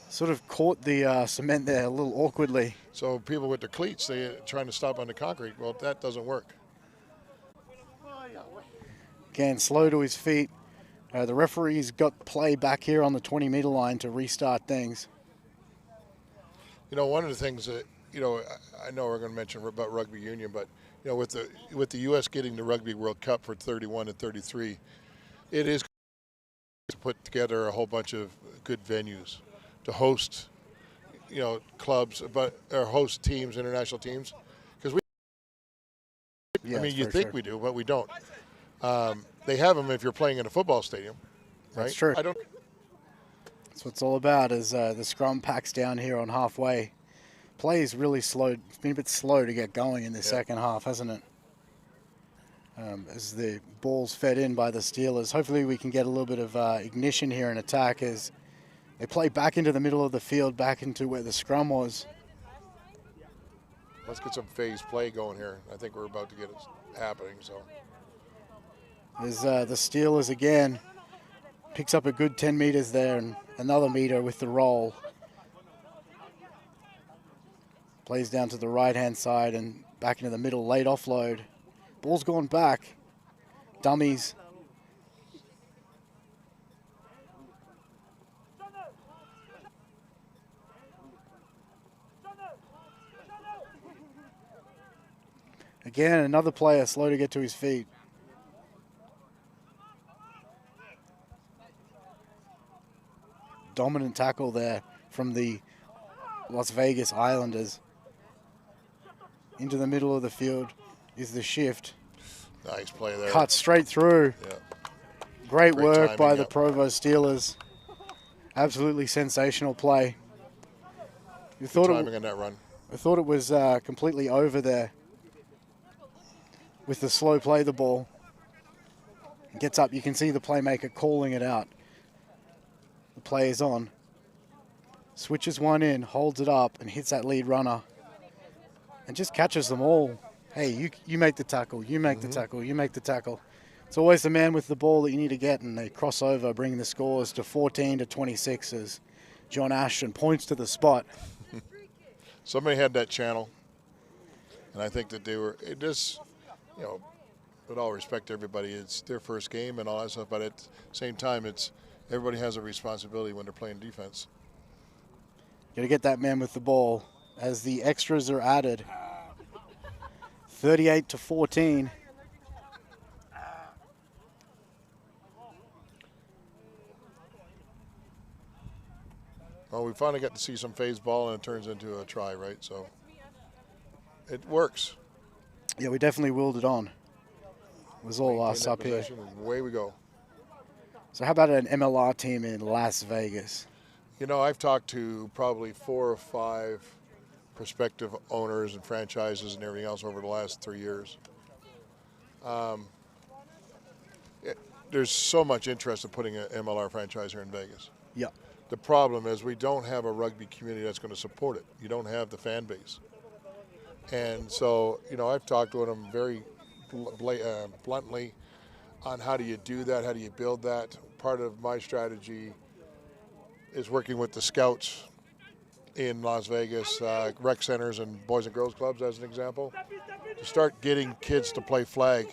Sort of caught the cement there a little awkwardly. So people with their cleats, they're trying to stop on the concrete. Well, that doesn't work. Again, slow to his feet. The referee's got play back here on the 20-meter line to restart things. You know, one of the things that, you know, I know we're going to mention about rugby union, but, you know, with the U.S. getting the Rugby World Cup for 31 and 33, it is to put together a whole bunch of good venues to host, you know, clubs, or host teams, international teams, because I mean, you think we do, but we don't. They have them if you're playing in a football stadium, right? That's true. That's what it's all about. As the scrum packs down here on halfway, play is really slow. It's been a bit slow to get going in the second half, hasn't it? As the ball's fed in by the Steelers, hopefully we can get a little bit of ignition here in attack as they play back into the middle of the field, back into where the scrum was. Let's get some phase play going here. I think we're about to get it happening. So as the Steelers again picks up a good 10 meters there and another meter with the roll. Plays down to the right-hand side and back into the middle, late offload. Ball's gone back. Dummies. Again, another player slow to get to his feet. Dominant tackle there from the Las Vegas Islanders. Into the middle of the field is the shift. Nice play there. Cut straight through. Yeah. Great work timing, by the Provo Steelers. Absolutely sensational play. You thought timing on that run. I thought it was completely over there with the slow play the ball. Gets up, you can see the playmaker calling it out. The play is on. Switches one in, holds it up, and hits that lead runner. And just catches them all. Hey, you make the tackle, you make the tackle, you make the tackle. It's always the man with the ball that you need to get, and they cross over, bringing the scores to 14-26 as John Ashton points to the spot. Somebody had that channel, and I think that they were, it just, you know, with all respect to everybody, it's their first game and all that stuff, but at the same time, it's everybody has a responsibility when they're playing defense. Got to get that man with the ball as the extras are added. 38-14. Well, we finally got to see some phase ball, and it turns into a try, right? So it works. Yeah, we definitely willed it on. It was all us up here. Away we go. So how about an MLR team in Las Vegas? You know, I've talked to probably 4 or 5 prospective owners and franchises and everything else over the last 3 years. There's so much interest in putting an MLR franchise here in Vegas. Yeah. The problem is we don't have a rugby community that's going to support it. You don't have the fan base. And so, you know, I've talked to them very bluntly on how do you do that, how do you build that. Part of my strategy is working with the scouts in Las Vegas, rec centers and boys and girls clubs as an example, to start getting kids to play flag.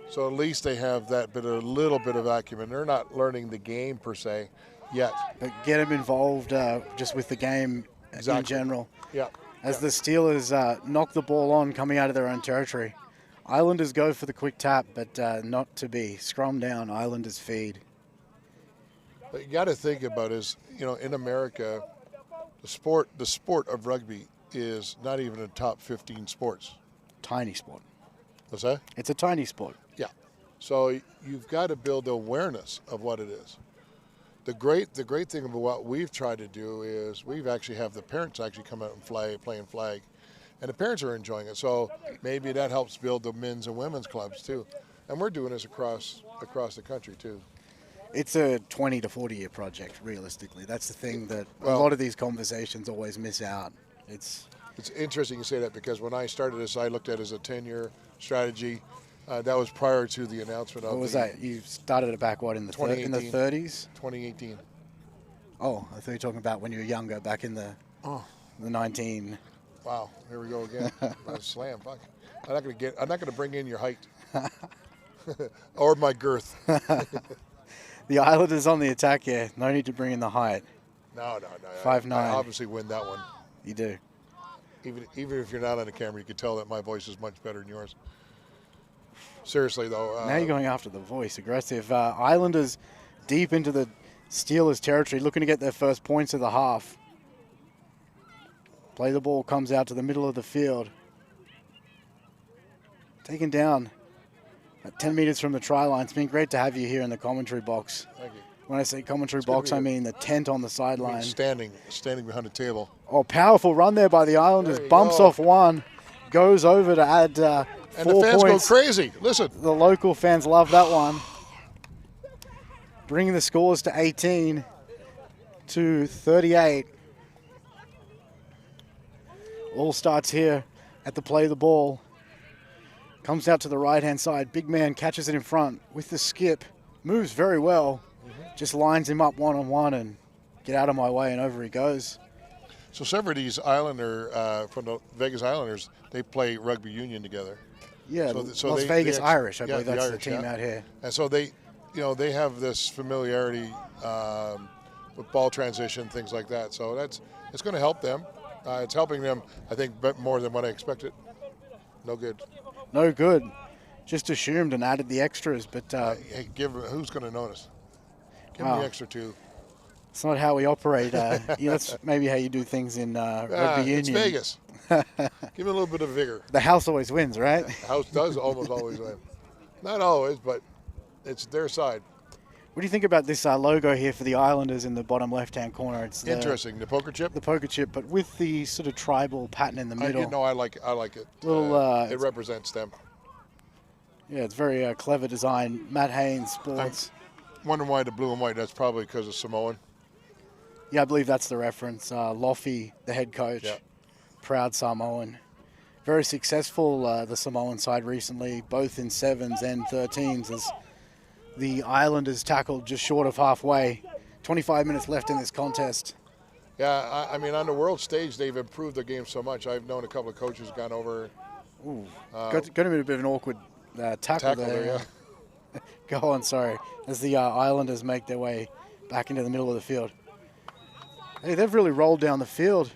So at least they have that little bit of acumen. They're not learning the game per se yet. But get them involved just with the game in general. Yeah. As the Steelers knock the ball on coming out of their own territory. Islanders go for the quick tap, but not to be. Scrum down, Islanders feed. What you got to think about is, you know, in America, the sport of rugby is not even in the top 15 sports. Tiny sport. What's that? It's a tiny sport. Yeah. So you've got to build awareness of what it is. The great thing about what we've tried to do is we've actually have the parents actually come out and playing flag, and the parents are enjoying it. So maybe that helps build the men's and women's clubs too, and we're doing this across the country too. It's a 20 to 40 year project, realistically. That's the thing that a lot of these conversations always miss out. It's interesting you say that because when I started this, I looked at it as a 10-year strategy. That was prior to the announcement of. What was that? You started it back in the 30s? 2018. Oh, I thought you were talking about when you were younger, back in the 19. Wow, here we go again. Slam, fuck. I'm not gonna bring in your height or my girth. The Islanders on the attack here. No need to bring in the height. No. 5'9". I obviously win that one. You do. Even if you're not on the camera, you can tell that my voice is much better than yours. Seriously, though. Now you're going after the voice. Aggressive. Islanders deep into the Steelers' territory, looking to get their first points of the half. Play the ball, comes out to the middle of the field. Taken down at 10 meters from the try line. It's been great to have you here in the commentary box. Thank you. When I say commentary box, I mean the tent on the sideline. Standing behind the table. Oh, powerful run there by the Islanders. Bumps off one, goes over to add 4 and the fans points. go crazy. Listen. The local fans love that one. Bringing the scores to 18 to 38. All starts here at the play of the ball. Comes out to the right-hand side. Big man catches it in front with the skip. Moves very well. Just lines him up one-on-one and get out of my way, and over he goes. So several of these from the Vegas Islanders, they play rugby union together. Yeah, Las Vegas Irish, I believe that's the team out here. And so they have this familiarity with ball transition, things like that. So it's going to help them. It's helping them, I think, more than what I expected. No good. No good. Just assumed and added the extras, but hey, who's going to notice? Give me the extra 2. It's not how we operate. That's maybe how you do things in rugby union. It's Vegas. Give me a little bit of vigor. The house always wins, right? The house does almost always win. Not always, but it's their side. What do you think about this logo here for the Islanders in the bottom left-hand corner? It's interesting. The poker chip? The poker chip, but with the sort of tribal pattern in the middle. I like it. It represents them. Yeah, it's very clever design. Matt Haynes, Sports. I'm wondering why the blue and white. That's probably because of Samoan. Yeah, I believe that's the reference. Loffy, the head coach, proud Samoan. Very successful, the Samoan side recently, both in 7s and 13s, as the Islanders tackled just short of halfway. 25 minutes left in this contest. Yeah, I mean, on the world stage, they've improved their game so much. I've known a couple of coaches gone over. Ooh, got to be a bit of an awkward tackle there. Yeah. Go on, sorry. As the Islanders make their way back into the middle of the field. Hey, they've really rolled down the field.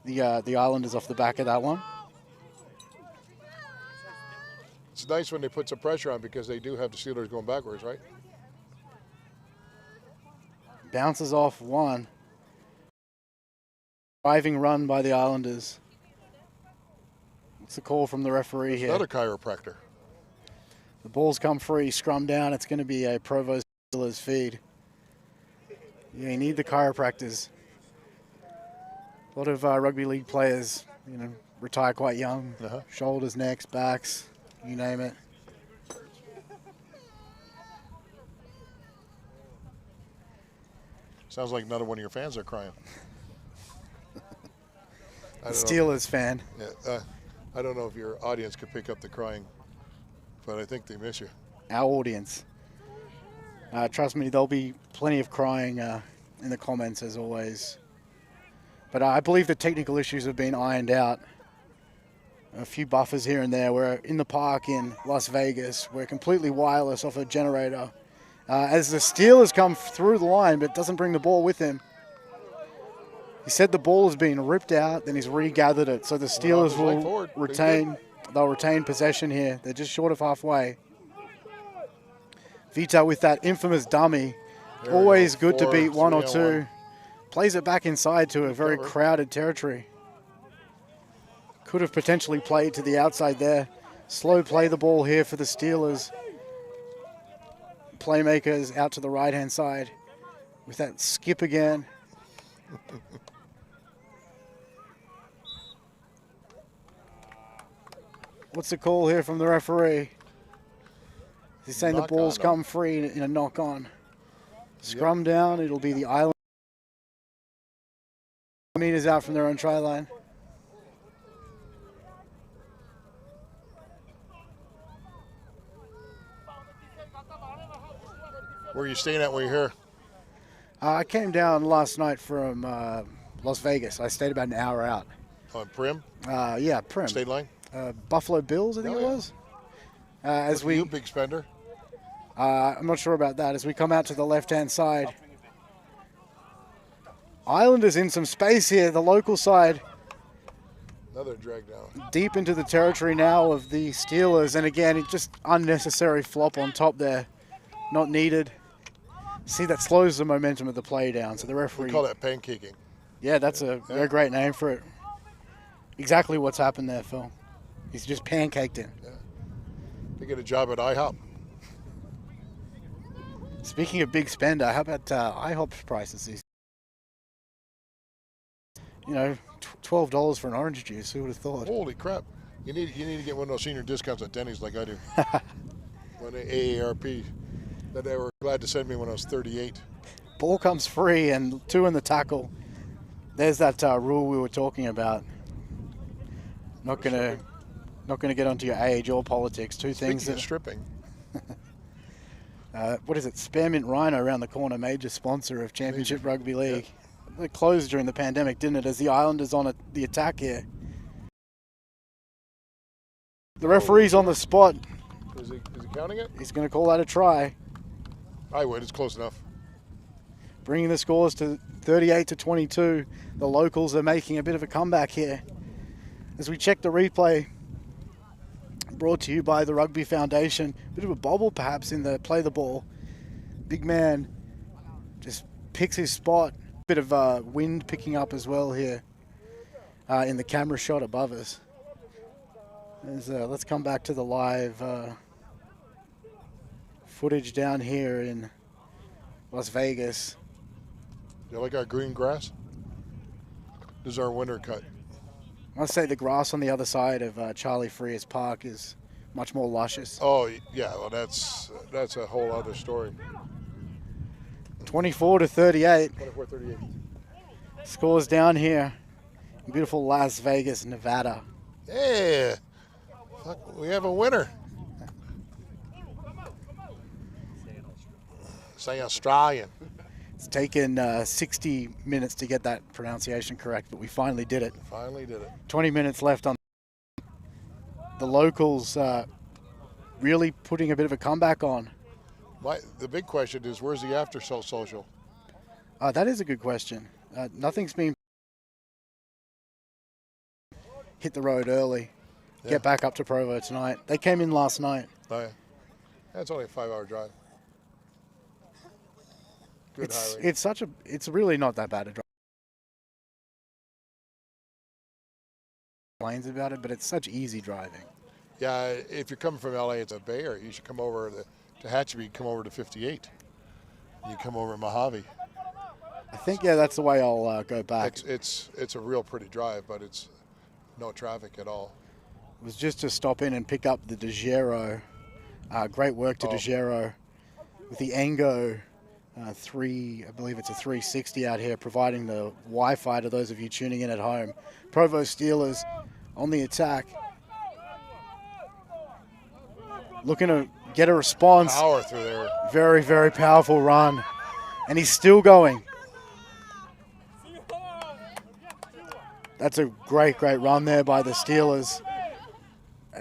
The Islanders off the back of that one. It's nice when they put some pressure on because they do have the Steelers going backwards, right? Bounces off one. Driving run by the Islanders. What's the call from the referee here? Another chiropractor. The ball's come free, scrum down. It's going to be a Provo Steelers feed. Yeah, you need the chiropractors. A lot of rugby league players, retire quite young. Shoulders, necks, backs, you name it. Sounds like another one of your fans are crying. Steelers fan. Yeah, I don't know if your audience could pick up the crying, but I think they miss you. Our audience. Trust me, there'll be plenty of crying in the comments as always. But I believe the technical issues have been ironed out. A few buffers here and there. We're in the park in Las Vegas. We're completely wireless off a generator. As the Steelers come through the line, but doesn't bring the ball with him. He said the ball has been ripped out, then he's regathered it. So the Steelers will retain possession here. They're just short of halfway. Vita with that infamous dummy. Always good to beat one or two. Plays it back inside to a very crowded territory. Could have potentially played to the outside there. Slow play the ball here for the Steelers. Playmakers out to the right-hand side with that skip again. What's the call here from the referee? He's saying the ball's come free in a knock-on. Scrum down, it'll be the Island. Meters out from their own try line. Where are you staying at when you're here? I came down last night from Las Vegas. I stayed about an hour out. On Prim? Yeah, Prim. State line? Buffalo Bills, I think it was. You big spender? I'm not sure about that. As we come out to the left-hand side. Islanders in some space here, the local side. Another drag down. Deep into the territory now of the Steelers. And again, it's just unnecessary flop on top there. Not needed. See, that slows the momentum of the play down. So the referee... We call that pancaking. Yeah, that's a very great name for it. Exactly what's happened there, Phil. He's just pancaked it. Yeah. They get a job at IHOP. Speaking of big spender, how about IHOP's prices? $12 for an orange juice. Who would have thought? Holy crap! You need to get one of those senior discounts at Denny's like I do. One AARP that they were glad to send me when I was 38. Ball comes free and 2 in the tackle. There's that rule we were talking about. Not gonna get onto your age or politics. Two things. Speaking of stripping. What is it? Spearmint Rhino around the corner, major sponsor of Championship Rugby League. Yeah. It closed during the pandemic, didn't it? As the Islanders on the attack here. The referee's on the spot. Is he counting it? He's going to call that a try. I would. It's close enough. Bringing the scores to 38-22. The locals are making a bit of a comeback here. As we check the replay, brought to you by the Rugby Foundation. Bit of a bobble perhaps in the play the ball. Big man just picks his spot. Bit of wind picking up as well here in the camera shot above us. Let's come back to the live footage down here in Las Vegas. You like our green grass? This is our winter cut. I must say the grass on the other side of Charlie Freer's Park is much more luscious. Oh yeah, well that's a whole other story. 24-38. 24-38. Scores down here in beautiful Las Vegas, Nevada. Yeah, fuck, we have a winner. Say Australian. It's taken 60 minutes to get that pronunciation correct, but we finally did it. Finally did it. 20 minutes left on the locals really putting a bit of a comeback on. The big question is, where's the after social? That is a good question. Nothing's been hit the road early. Yeah. Get back up to Provo tonight. They came in last night. Oh, yeah. That's only a 5-hour drive. Good highway. It's really not that bad a drive. Complains about it, but it's such easy driving. Yeah, if you're coming from LA, it's a Bay Area. You should come over to Hatchby, come over to 58. You come over at Mojave. I think, yeah, that's the way I'll go back. It's a real pretty drive, but it's no traffic at all. It was just to stop in and pick up the De Giro. Great work to De Giro with the Engo I believe it's a 360 out here, providing the Wi-Fi to those of you tuning in at home. Provo Steelers on the attack. Looking to get a response. Power through there. Very, very powerful run. And he's still going. That's a great, great run there by the Steelers.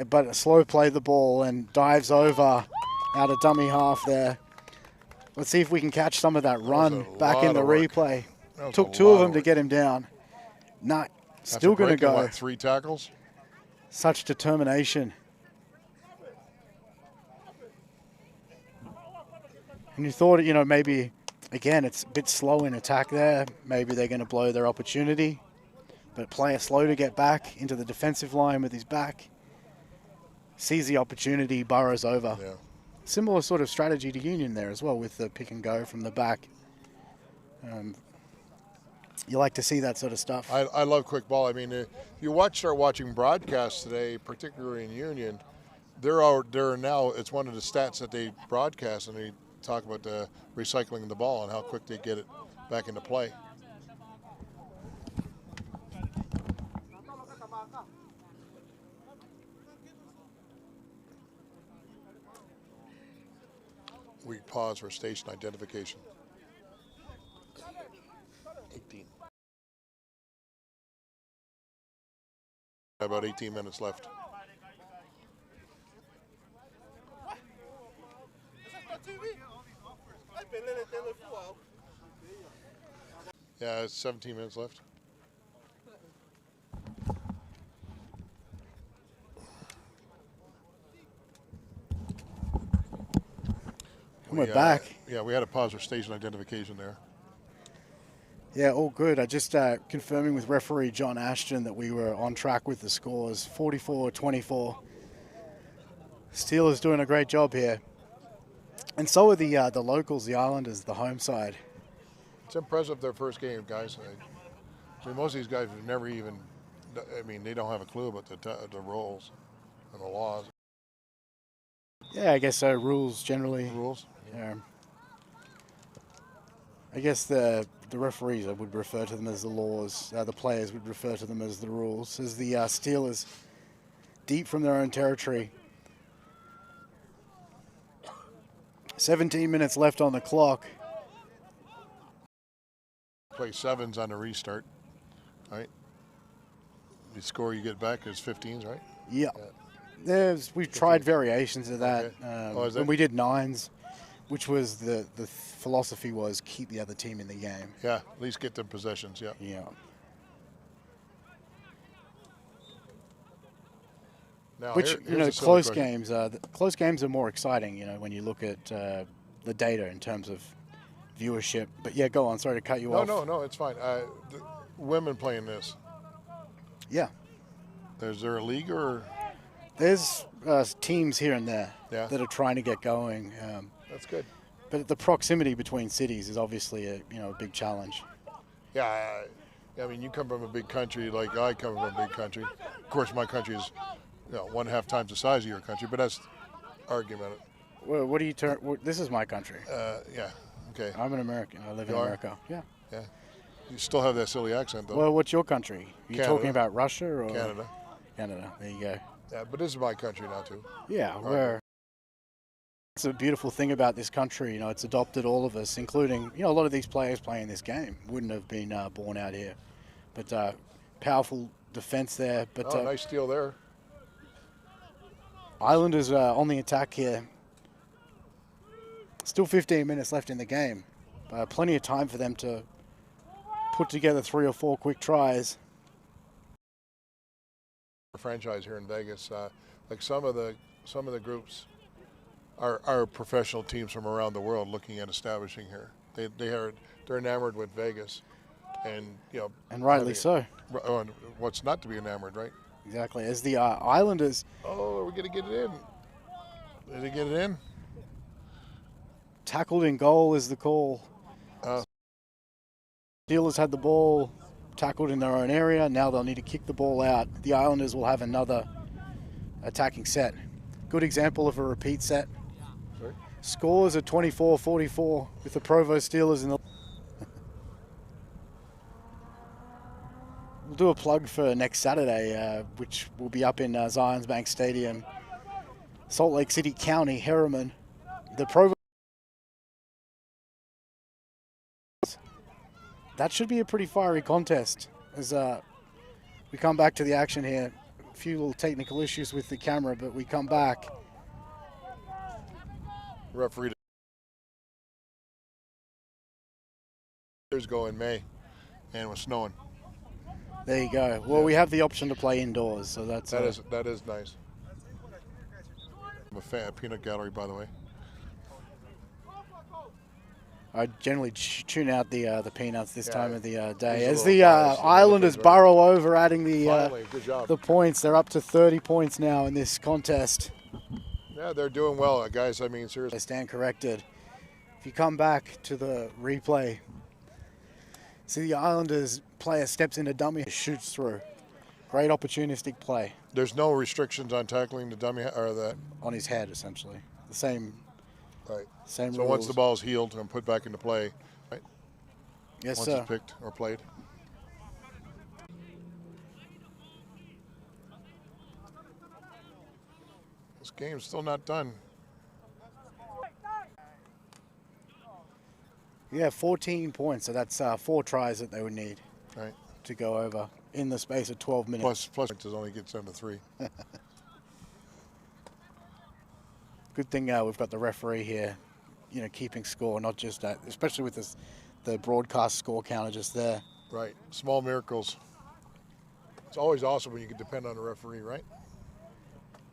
But a slow play the ball and dives over out of dummy half there. Let's see if we can catch some of that run back in the replay. Took two of them to get him down. Not still going to go. What, 3 tackles? Such determination. And you thought, you know, maybe, again, it's a bit slow in attack there. Maybe they're going to blow their opportunity. But player slow to get back into the defensive line with his back. Sees the opportunity, burrows over. Yeah. Similar sort of strategy to Union there as well with the pick and go from the back. You like to see that sort of stuff. I love quick ball. I mean, if you start watching broadcasts today, particularly in Union, they're now, it's one of the stats that they broadcast, and they talk about the recycling the ball and how quick they get it back into play. We pause for station identification. 18. About 18 minutes left. Yeah, it's 17 minutes left. We're back. Yeah, we had a pause for station identification there. Yeah, all good. I just confirming with referee John Ashton that we were on track with the scores, 44-24. Steelers doing a great job here. And so are the locals, the Islanders, the home side. It's impressive their first game, guys. I mean, most of these guys have never even, I mean, they don't have a clue about the rules and the laws. Yeah, I guess so. Rules generally. Rules? Yeah. I guess the referees would refer to them as the laws. The players would refer to them as the rules. As the Steelers, deep from their own territory. 17 minutes left on the clock. Play 7s on the restart, right? The score you get back is 15s, right? Yeah. We've tried variations of that. Okay. When we did 9s, which was the philosophy was keep the other team in the game. Yeah, at least get them possessions, yeah. Yeah. Now, Which, close games are more exciting, when you look at the data in terms of viewership. But yeah, go on. Sorry to cut you off. No, it's fine. The women playing this. Yeah. Is there a league or? There's teams here and there that are trying to get going. That's good. But the proximity between cities is obviously a big challenge. Yeah, I mean, you come from a big country like I come from a big country. Of course, my country is 1.5 times the size of your country, but that's argument. Well, what do you turn? This is my country. Yeah. Okay. I'm an American. I live in America. Yeah. Yeah. You still have that silly accent, though. Well, what's your country? Are you talking about Russia or Canada? Canada. There you go. Yeah, but this is my country now too. Yeah, it's a beautiful thing about this country. It's adopted all of us, including a lot of these players playing this game wouldn't have been born out here. But powerful defense there. But nice steal there. Islanders on the attack here. Still 15 minutes left in the game. Plenty of time for them to put together 3 or 4 quick tries. Franchise here in Vegas, like some of the groups are professional teams from around the world looking at establishing here. They're enamored with Vegas, and and rightly so. And what's not to be enamored, right? Exactly. As the Islanders. Oh, are we gonna get it in? Did they get it in? Tackled in goal is the call. Steelers had the ball, tackled in their own area. Now they'll need to kick the ball out. The Islanders will have another attacking set. Good example of a repeat set. Sorry? Scores are 24-44 with the Provo Steelers in the... We'll do a plug for next Saturday, which will be up in Zions Bank Stadium, Salt Lake City County, Harriman. The Provo... That should be a pretty fiery contest as we come back to the action here. A few little technical issues with the camera, but we come back. Referee years ago in May, and it was snowing. There you go. Well, we have the option to play indoors, so that is nice. I'm a fan of peanut gallery, by the way. I generally tune out the peanuts this time of the day. These As the Islanders burrow over, adding the points. They're up to 30 points now in this contest. Yeah, they're doing well, guys. I mean, seriously. I stand corrected. If you come back to the replay, see the Islanders player steps into dummy, shoots through. Great opportunistic play. There's no restrictions on tackling the dummy or that on his head, essentially. The same. Right. Same so rules. Once the ball's healed and put back into play, right? Yes, once sir. it's picked or played. This game's still not done. Yeah, 14 points. So that's 4 tries that they would need to go over in the space of 12 minutes. Plus it only gets down to 3. Good thing we've got the referee here, keeping score, not just that, especially with the broadcast score counter just there. Right. Small miracles. It's always awesome when you can depend on a referee, right?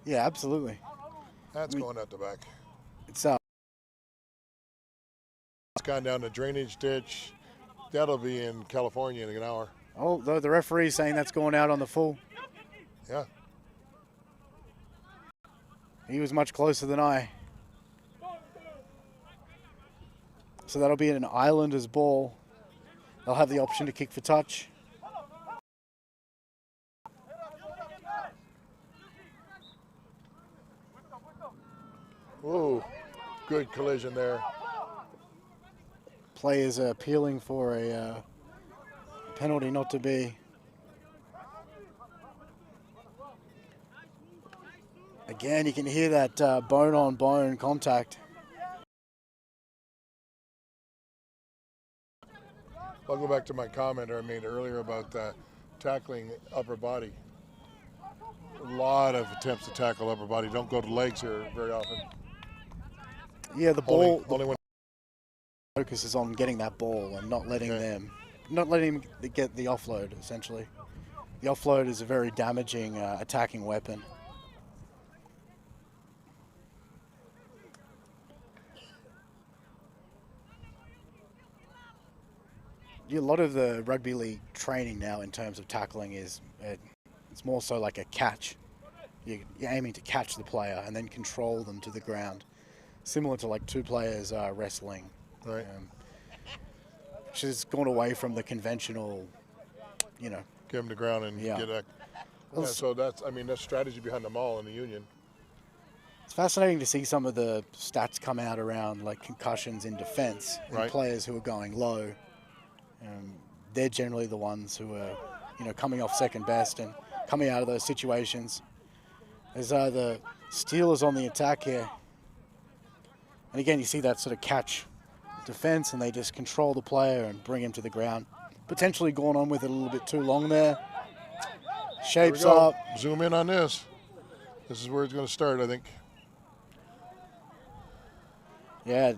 Yeah, absolutely. That's going out the back. It's gone down the drainage ditch. That'll be in California in an hour. Oh, the referee's saying that's going out on the full. Yeah. He was much closer than I. So that'll be an Islanders ball. They'll have the option to kick for touch. Ooh, good collision there. Players are appealing for a penalty not to be. Again, you can hear that bone-on-bone contact. I'll go back to my comment I made earlier about tackling upper body. A lot of attempts to tackle upper body. Don't go to legs here very often. Yeah, the ball only when focus is on getting that ball and not letting them get the offload, essentially. The offload is a very damaging attacking weapon. A lot of the rugby league training now in terms of tackling is it's more so like a catch. You're aiming to catch the player and then control them to the ground, similar to like 2 players wrestling, right? Which has gone away from the conventional, get them to ground and get a. Yeah, so that's strategy behind them all in the union. It's fascinating to see some of the stats come out around like concussions in defense and players who are going low. They're generally the ones who are, coming off second best and coming out of those situations. There's the Steelers on the attack here. And again, you see that sort of catch defense, and they just control the player and bring him to the ground. Potentially going on with it a little bit too long there. Shapes up. Zoom in on this. This is where it's going to start, I think. Yeah.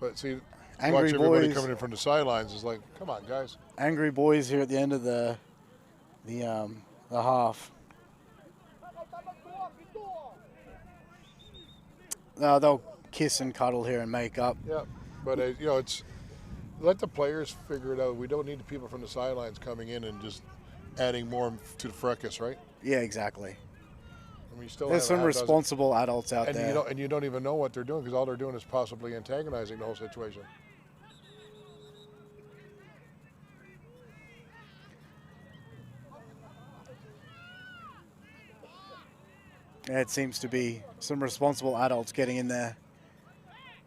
But see, Angry watch everybody boys coming in from the sidelines is like, come on, guys. Angry boys here at the end of the half. They'll kiss and cuddle here and make up. Yeah, but it's let the players figure it out. We don't need the people from the sidelines coming in and just adding more to the fracas, right? Yeah, exactly. I mean, you still There's have a some half dozen. responsible adults out And there. you don't even know what they're doing because all they're doing is possibly antagonizing the whole situation. Yeah, it seems to be some responsible adults getting in there.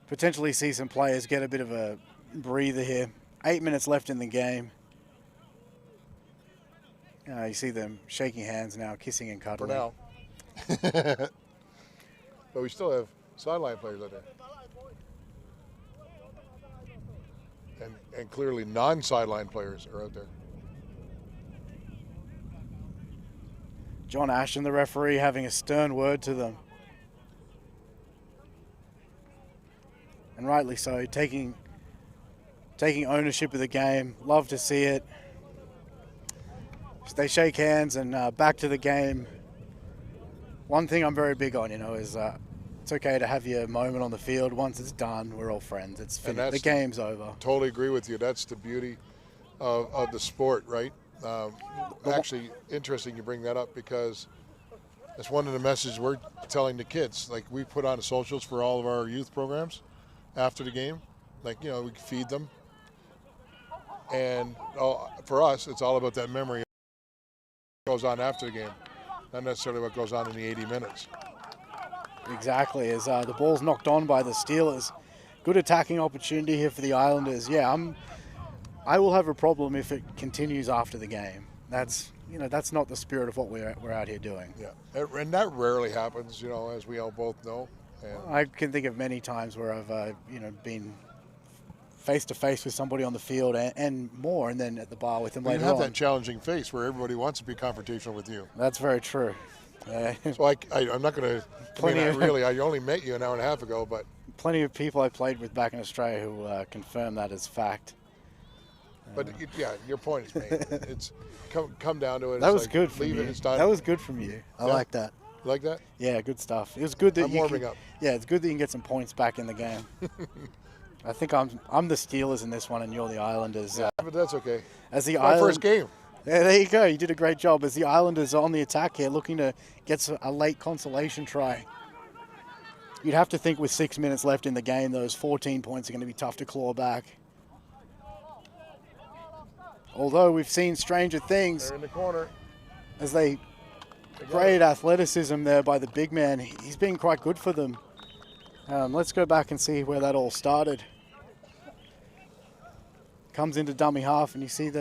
Potentially see some players get a bit of a breather here. 8 minutes left in the game. You see them shaking hands now, kissing and For cuddling. now. But we still have sideline players out there. And clearly non-sideline players are out there. John Ashton, the referee, having a stern word to them. And rightly so, taking ownership of the game. Love to see it. They shake hands and back to the game. One thing I'm very big on, is it's okay to have your moment on the field. Once it's done, we're all friends. It's finished. The game's over. Totally agree with you. That's the beauty of the sport, right? Actually, interesting you bring that up because that's one of the messages we're telling the kids. Like, we put on socials for all of our youth programs after the game. Like, we feed them. And for us, it's all about that memory that goes on after the game, not necessarily what goes on in the 80 minutes. Exactly. As the ball's knocked on by the Steelers. Good attacking opportunity here for the Islanders. Yeah, I will have a problem if it continues after the game. That's not the spirit of what we're out here doing. Yeah, and that rarely happens, as we all both know. And I can think of many times where I've been face to face with somebody on the field and more, and then at the bar with them later on. You have that challenging face where everybody wants to be confrontational with you. That's very true. So I'm not going to. I only met you an hour and a half ago, but plenty of people I played with back in Australia who confirm that as fact. But your point is made. It's come down to it. That was good from you. It's done. That was good from you. I like that. You like that? Yeah, good stuff. It was good that I'm warming up. Yeah, it's good that you can get some points back in the game. I think I'm the Steelers in this one, and you're the Islanders. Yeah, but that's okay. As the my first game. Yeah, there you go. You did a great job. As the Islanders are on the attack here, looking to get a late consolation try. You'd have to think with 6 minutes left in the game, those 14 points are going to be tough to claw back. Although we've seen stranger things. They're in the corner. As they great athleticism there by the big man. He's been quite good for them. Let's go back and see where that all started. Comes into dummy half, and you see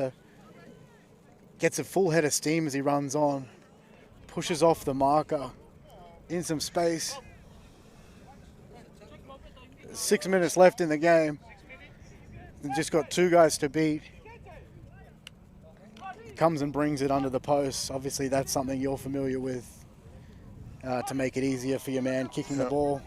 gets a full head of steam as he runs on. Pushes off the marker. In some space. 6 minutes left in the game. They've just got two guys to beat. Comes and brings it under the post. Obviously, that's something you're familiar with to make it easier for your man kicking the ball.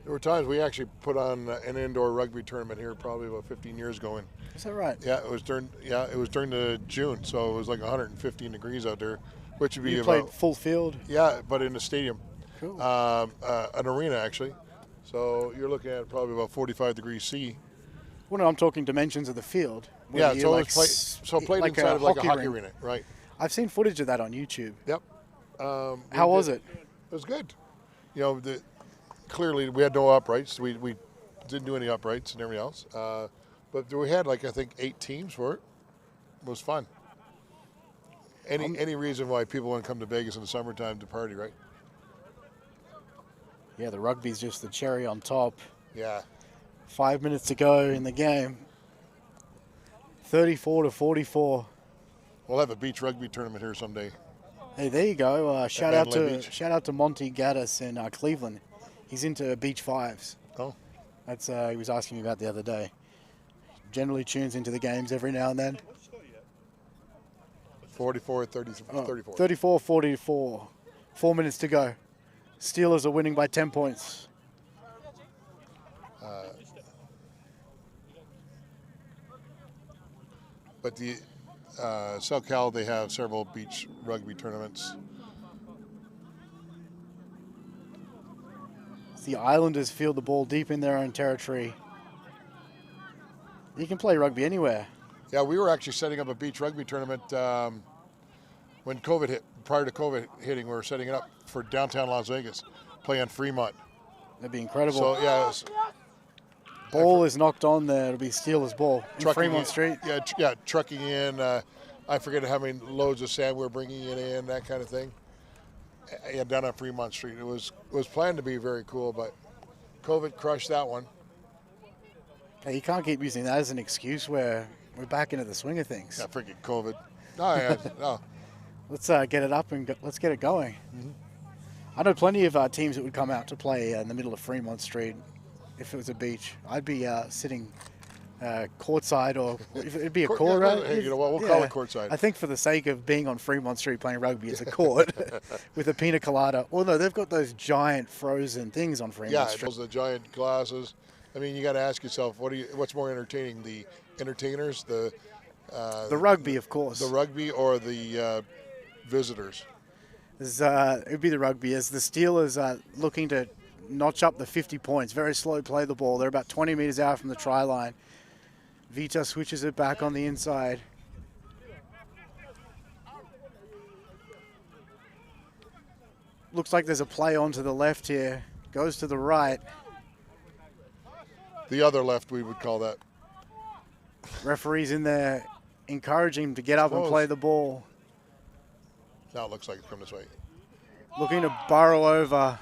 There were times we actually put on an indoor rugby tournament here, probably about 15 years ago. Is that right? Yeah, it was during the June, so it was like 115 degrees out there, which would be you played full field. Yeah, but in a stadium, cool. An arena actually. So you're looking at probably about 45 degrees C. Well, no, I'm talking dimensions of the field. Yeah, so played like inside of like a hockey arena, right? I've seen footage of that on YouTube. Yep. How was it? It was good. Clearly we had no uprights. We didn't do any uprights and everything else. But we had I think 8 teams for it. It was fun. Any reason why people want to come to Vegas in the summertime to party, right? Yeah, the rugby's just the cherry on top. Yeah. 5 minutes to go in the game. 34-44. We'll have a beach rugby tournament here someday. Hey, there you go. Shout out to Monty Gaddis in Cleveland. He's into beach fives. Oh. That's he was asking me about the other day. Generally tunes into the games every now and then. 34-34. 34-44. 4 minutes to go. Steelers are winning by 10 points. But the SoCal, they have several beach rugby tournaments. The Islanders field the ball deep in their own territory. You can play rugby anywhere. Yeah, we were actually setting up a beach rugby tournament when COVID hit. Prior to COVID hitting, we were setting it up for downtown Las Vegas, play on Fremont. That'd be incredible. So yeah, ball is knocked on there. It'll be Steelers ball in Fremont Street. Yeah, trucking in. I forget how many loads of sand we were bringing it in, that kind of thing. Yeah, down on Fremont Street. It was planned to be very cool, but COVID crushed that one. Hey, you can't keep using that as an excuse where we're back into the swing of things. Yeah, freaking COVID. No, yeah, no. Let's get it up and let's get it going. Mm-hmm. I know plenty of teams that would come out to play in the middle of Fremont Street if it was a beach. I'd be sitting courtside, or if it'd be a court, right? Hey, you know what? We'll call it courtside. I think for the sake of being on Fremont Street playing rugby, it's a court with a pina colada. Well, no, they've got those giant frozen things on Fremont Street. Yeah, those giant glasses. I mean, you got to ask yourself, what's more entertaining, the entertainers, the rugby, of course, the rugby, or the visitors? It'd be the rugby, as the Steelers looking to notch up the 50 points. Very slow play the ball. They're about 20 meters out from the try line. Vita switches it back on the inside. Looks like there's a play onto the left here. Goes to the right. The other left, we would call that. Referee's in there encouraging him to get up and play the ball. Now it looks like it's coming this way. Looking to burrow over.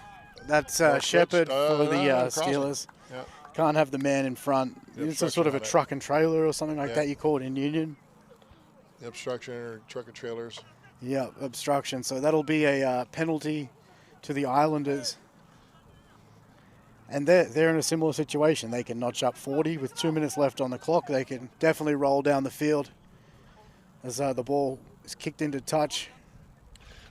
That's Shepard for the Steelers. Yeah. Can't have the man in front. It's a sort of a truck and trailer or something like that you call it in Union. The obstruction or truck and trailers. Yeah, obstruction. So that'll be a penalty to the Islanders. And they're in a similar situation. They can notch up 40 with 2 minutes left on the clock. They can definitely roll down the field as the ball is kicked into touch.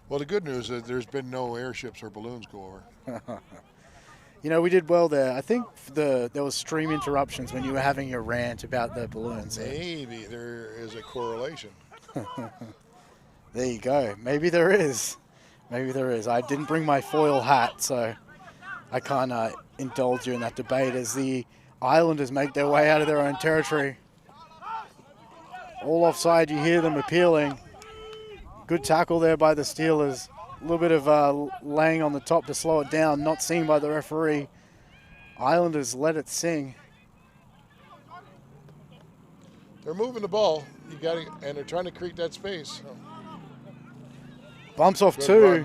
Well, the good news is there's been no airships or balloons go over. You know, we did well there. I think there was stream interruptions when you were having your rant about the balloons. Maybe there is a correlation. There you go. Maybe there is. Maybe there is. I didn't bring my foil hat, so I can't indulge you in that debate as the Islanders make their way out of their own territory. All offside, you hear them appealing. Good tackle there by the Steelers. A little bit of laying on the top to slow it down, not seen by the referee. Islanders let it sing. They're moving the ball. And they're trying to create that space. Bumps off two.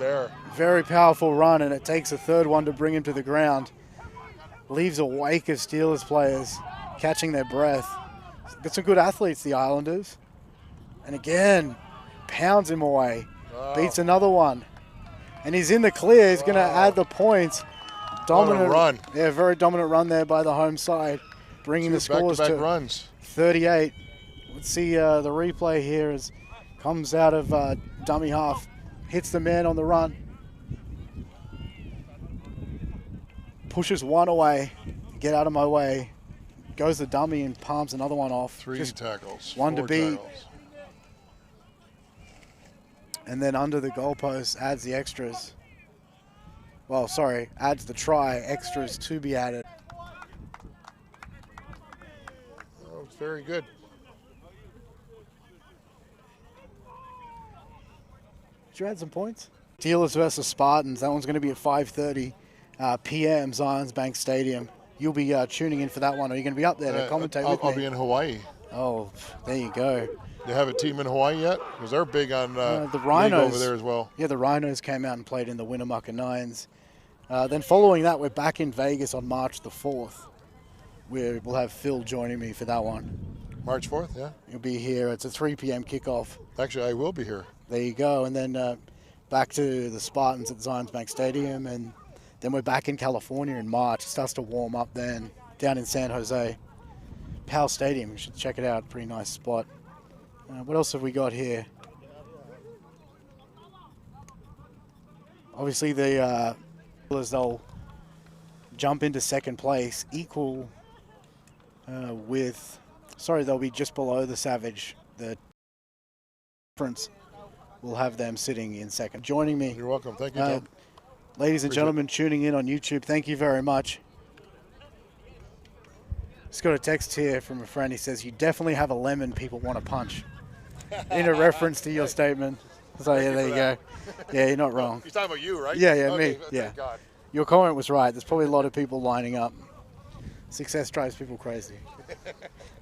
Very powerful run, and it takes a third one to bring him to the ground. Leaves a wake of Steelers players catching their breath. Got some good athletes, the Islanders. And again, pounds him away. Wow. Beats another one. And he's in the clear. He's going to add the points. Dominant run. Yeah, very dominant run there by the home side. Bringing the scores to runs. 38. Let's see the replay here as comes out of dummy half. Hits the man on the run. Pushes one away. Get out of my way. Goes the dummy and palms another one off. Three tackles. One to beat. Tackles. And then under the goalpost adds the extras. Well, sorry, adds the try. Extras to be added. Oh, it's very good. Did you add some points? Steelers versus Spartans. That one's going to be at 5:30 p.m. Zions Bank Stadium. You'll be tuning in for that one. Are you going to be up there to commentate with me? I'll be in Hawaii. Oh, there you go. Do you have a team in Hawaii yet? Because they're big on the Rhinos over there as well. Yeah, the Rhinos came out and played in the Winnemucca Nines. Then following that, we're back in Vegas on March the 4th. We'll have Phil joining me for that one. March 4th, yeah. You'll be here. It's a 3 p.m. kickoff. Actually, I will be here. There you go. And then back to the Spartans at Zions Bank Stadium. And then we're back in California in March. It starts to warm up then down in San Jose. Palo Stadium. You should check it out. Pretty nice spot. What else have we got here? Obviously, the they'll jump into second place, equal with. Sorry, they'll be just below the Savage. The difference will have them sitting in second. Joining me. You're welcome. Thank you, Tom. Ladies and gentlemen tuning in on YouTube, thank you very much. Just got a text here from a friend. He says, you definitely have a lemon people want to punch. In a reference to your statement. So, yeah, there you go. Yeah, you're not wrong. He's talking about you, right? Yeah, Okay, me. Yeah. thank God. Your comment was right. There's probably a lot of people lining up. Success drives people crazy.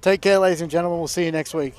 Take care, ladies and gentlemen. We'll see you next week.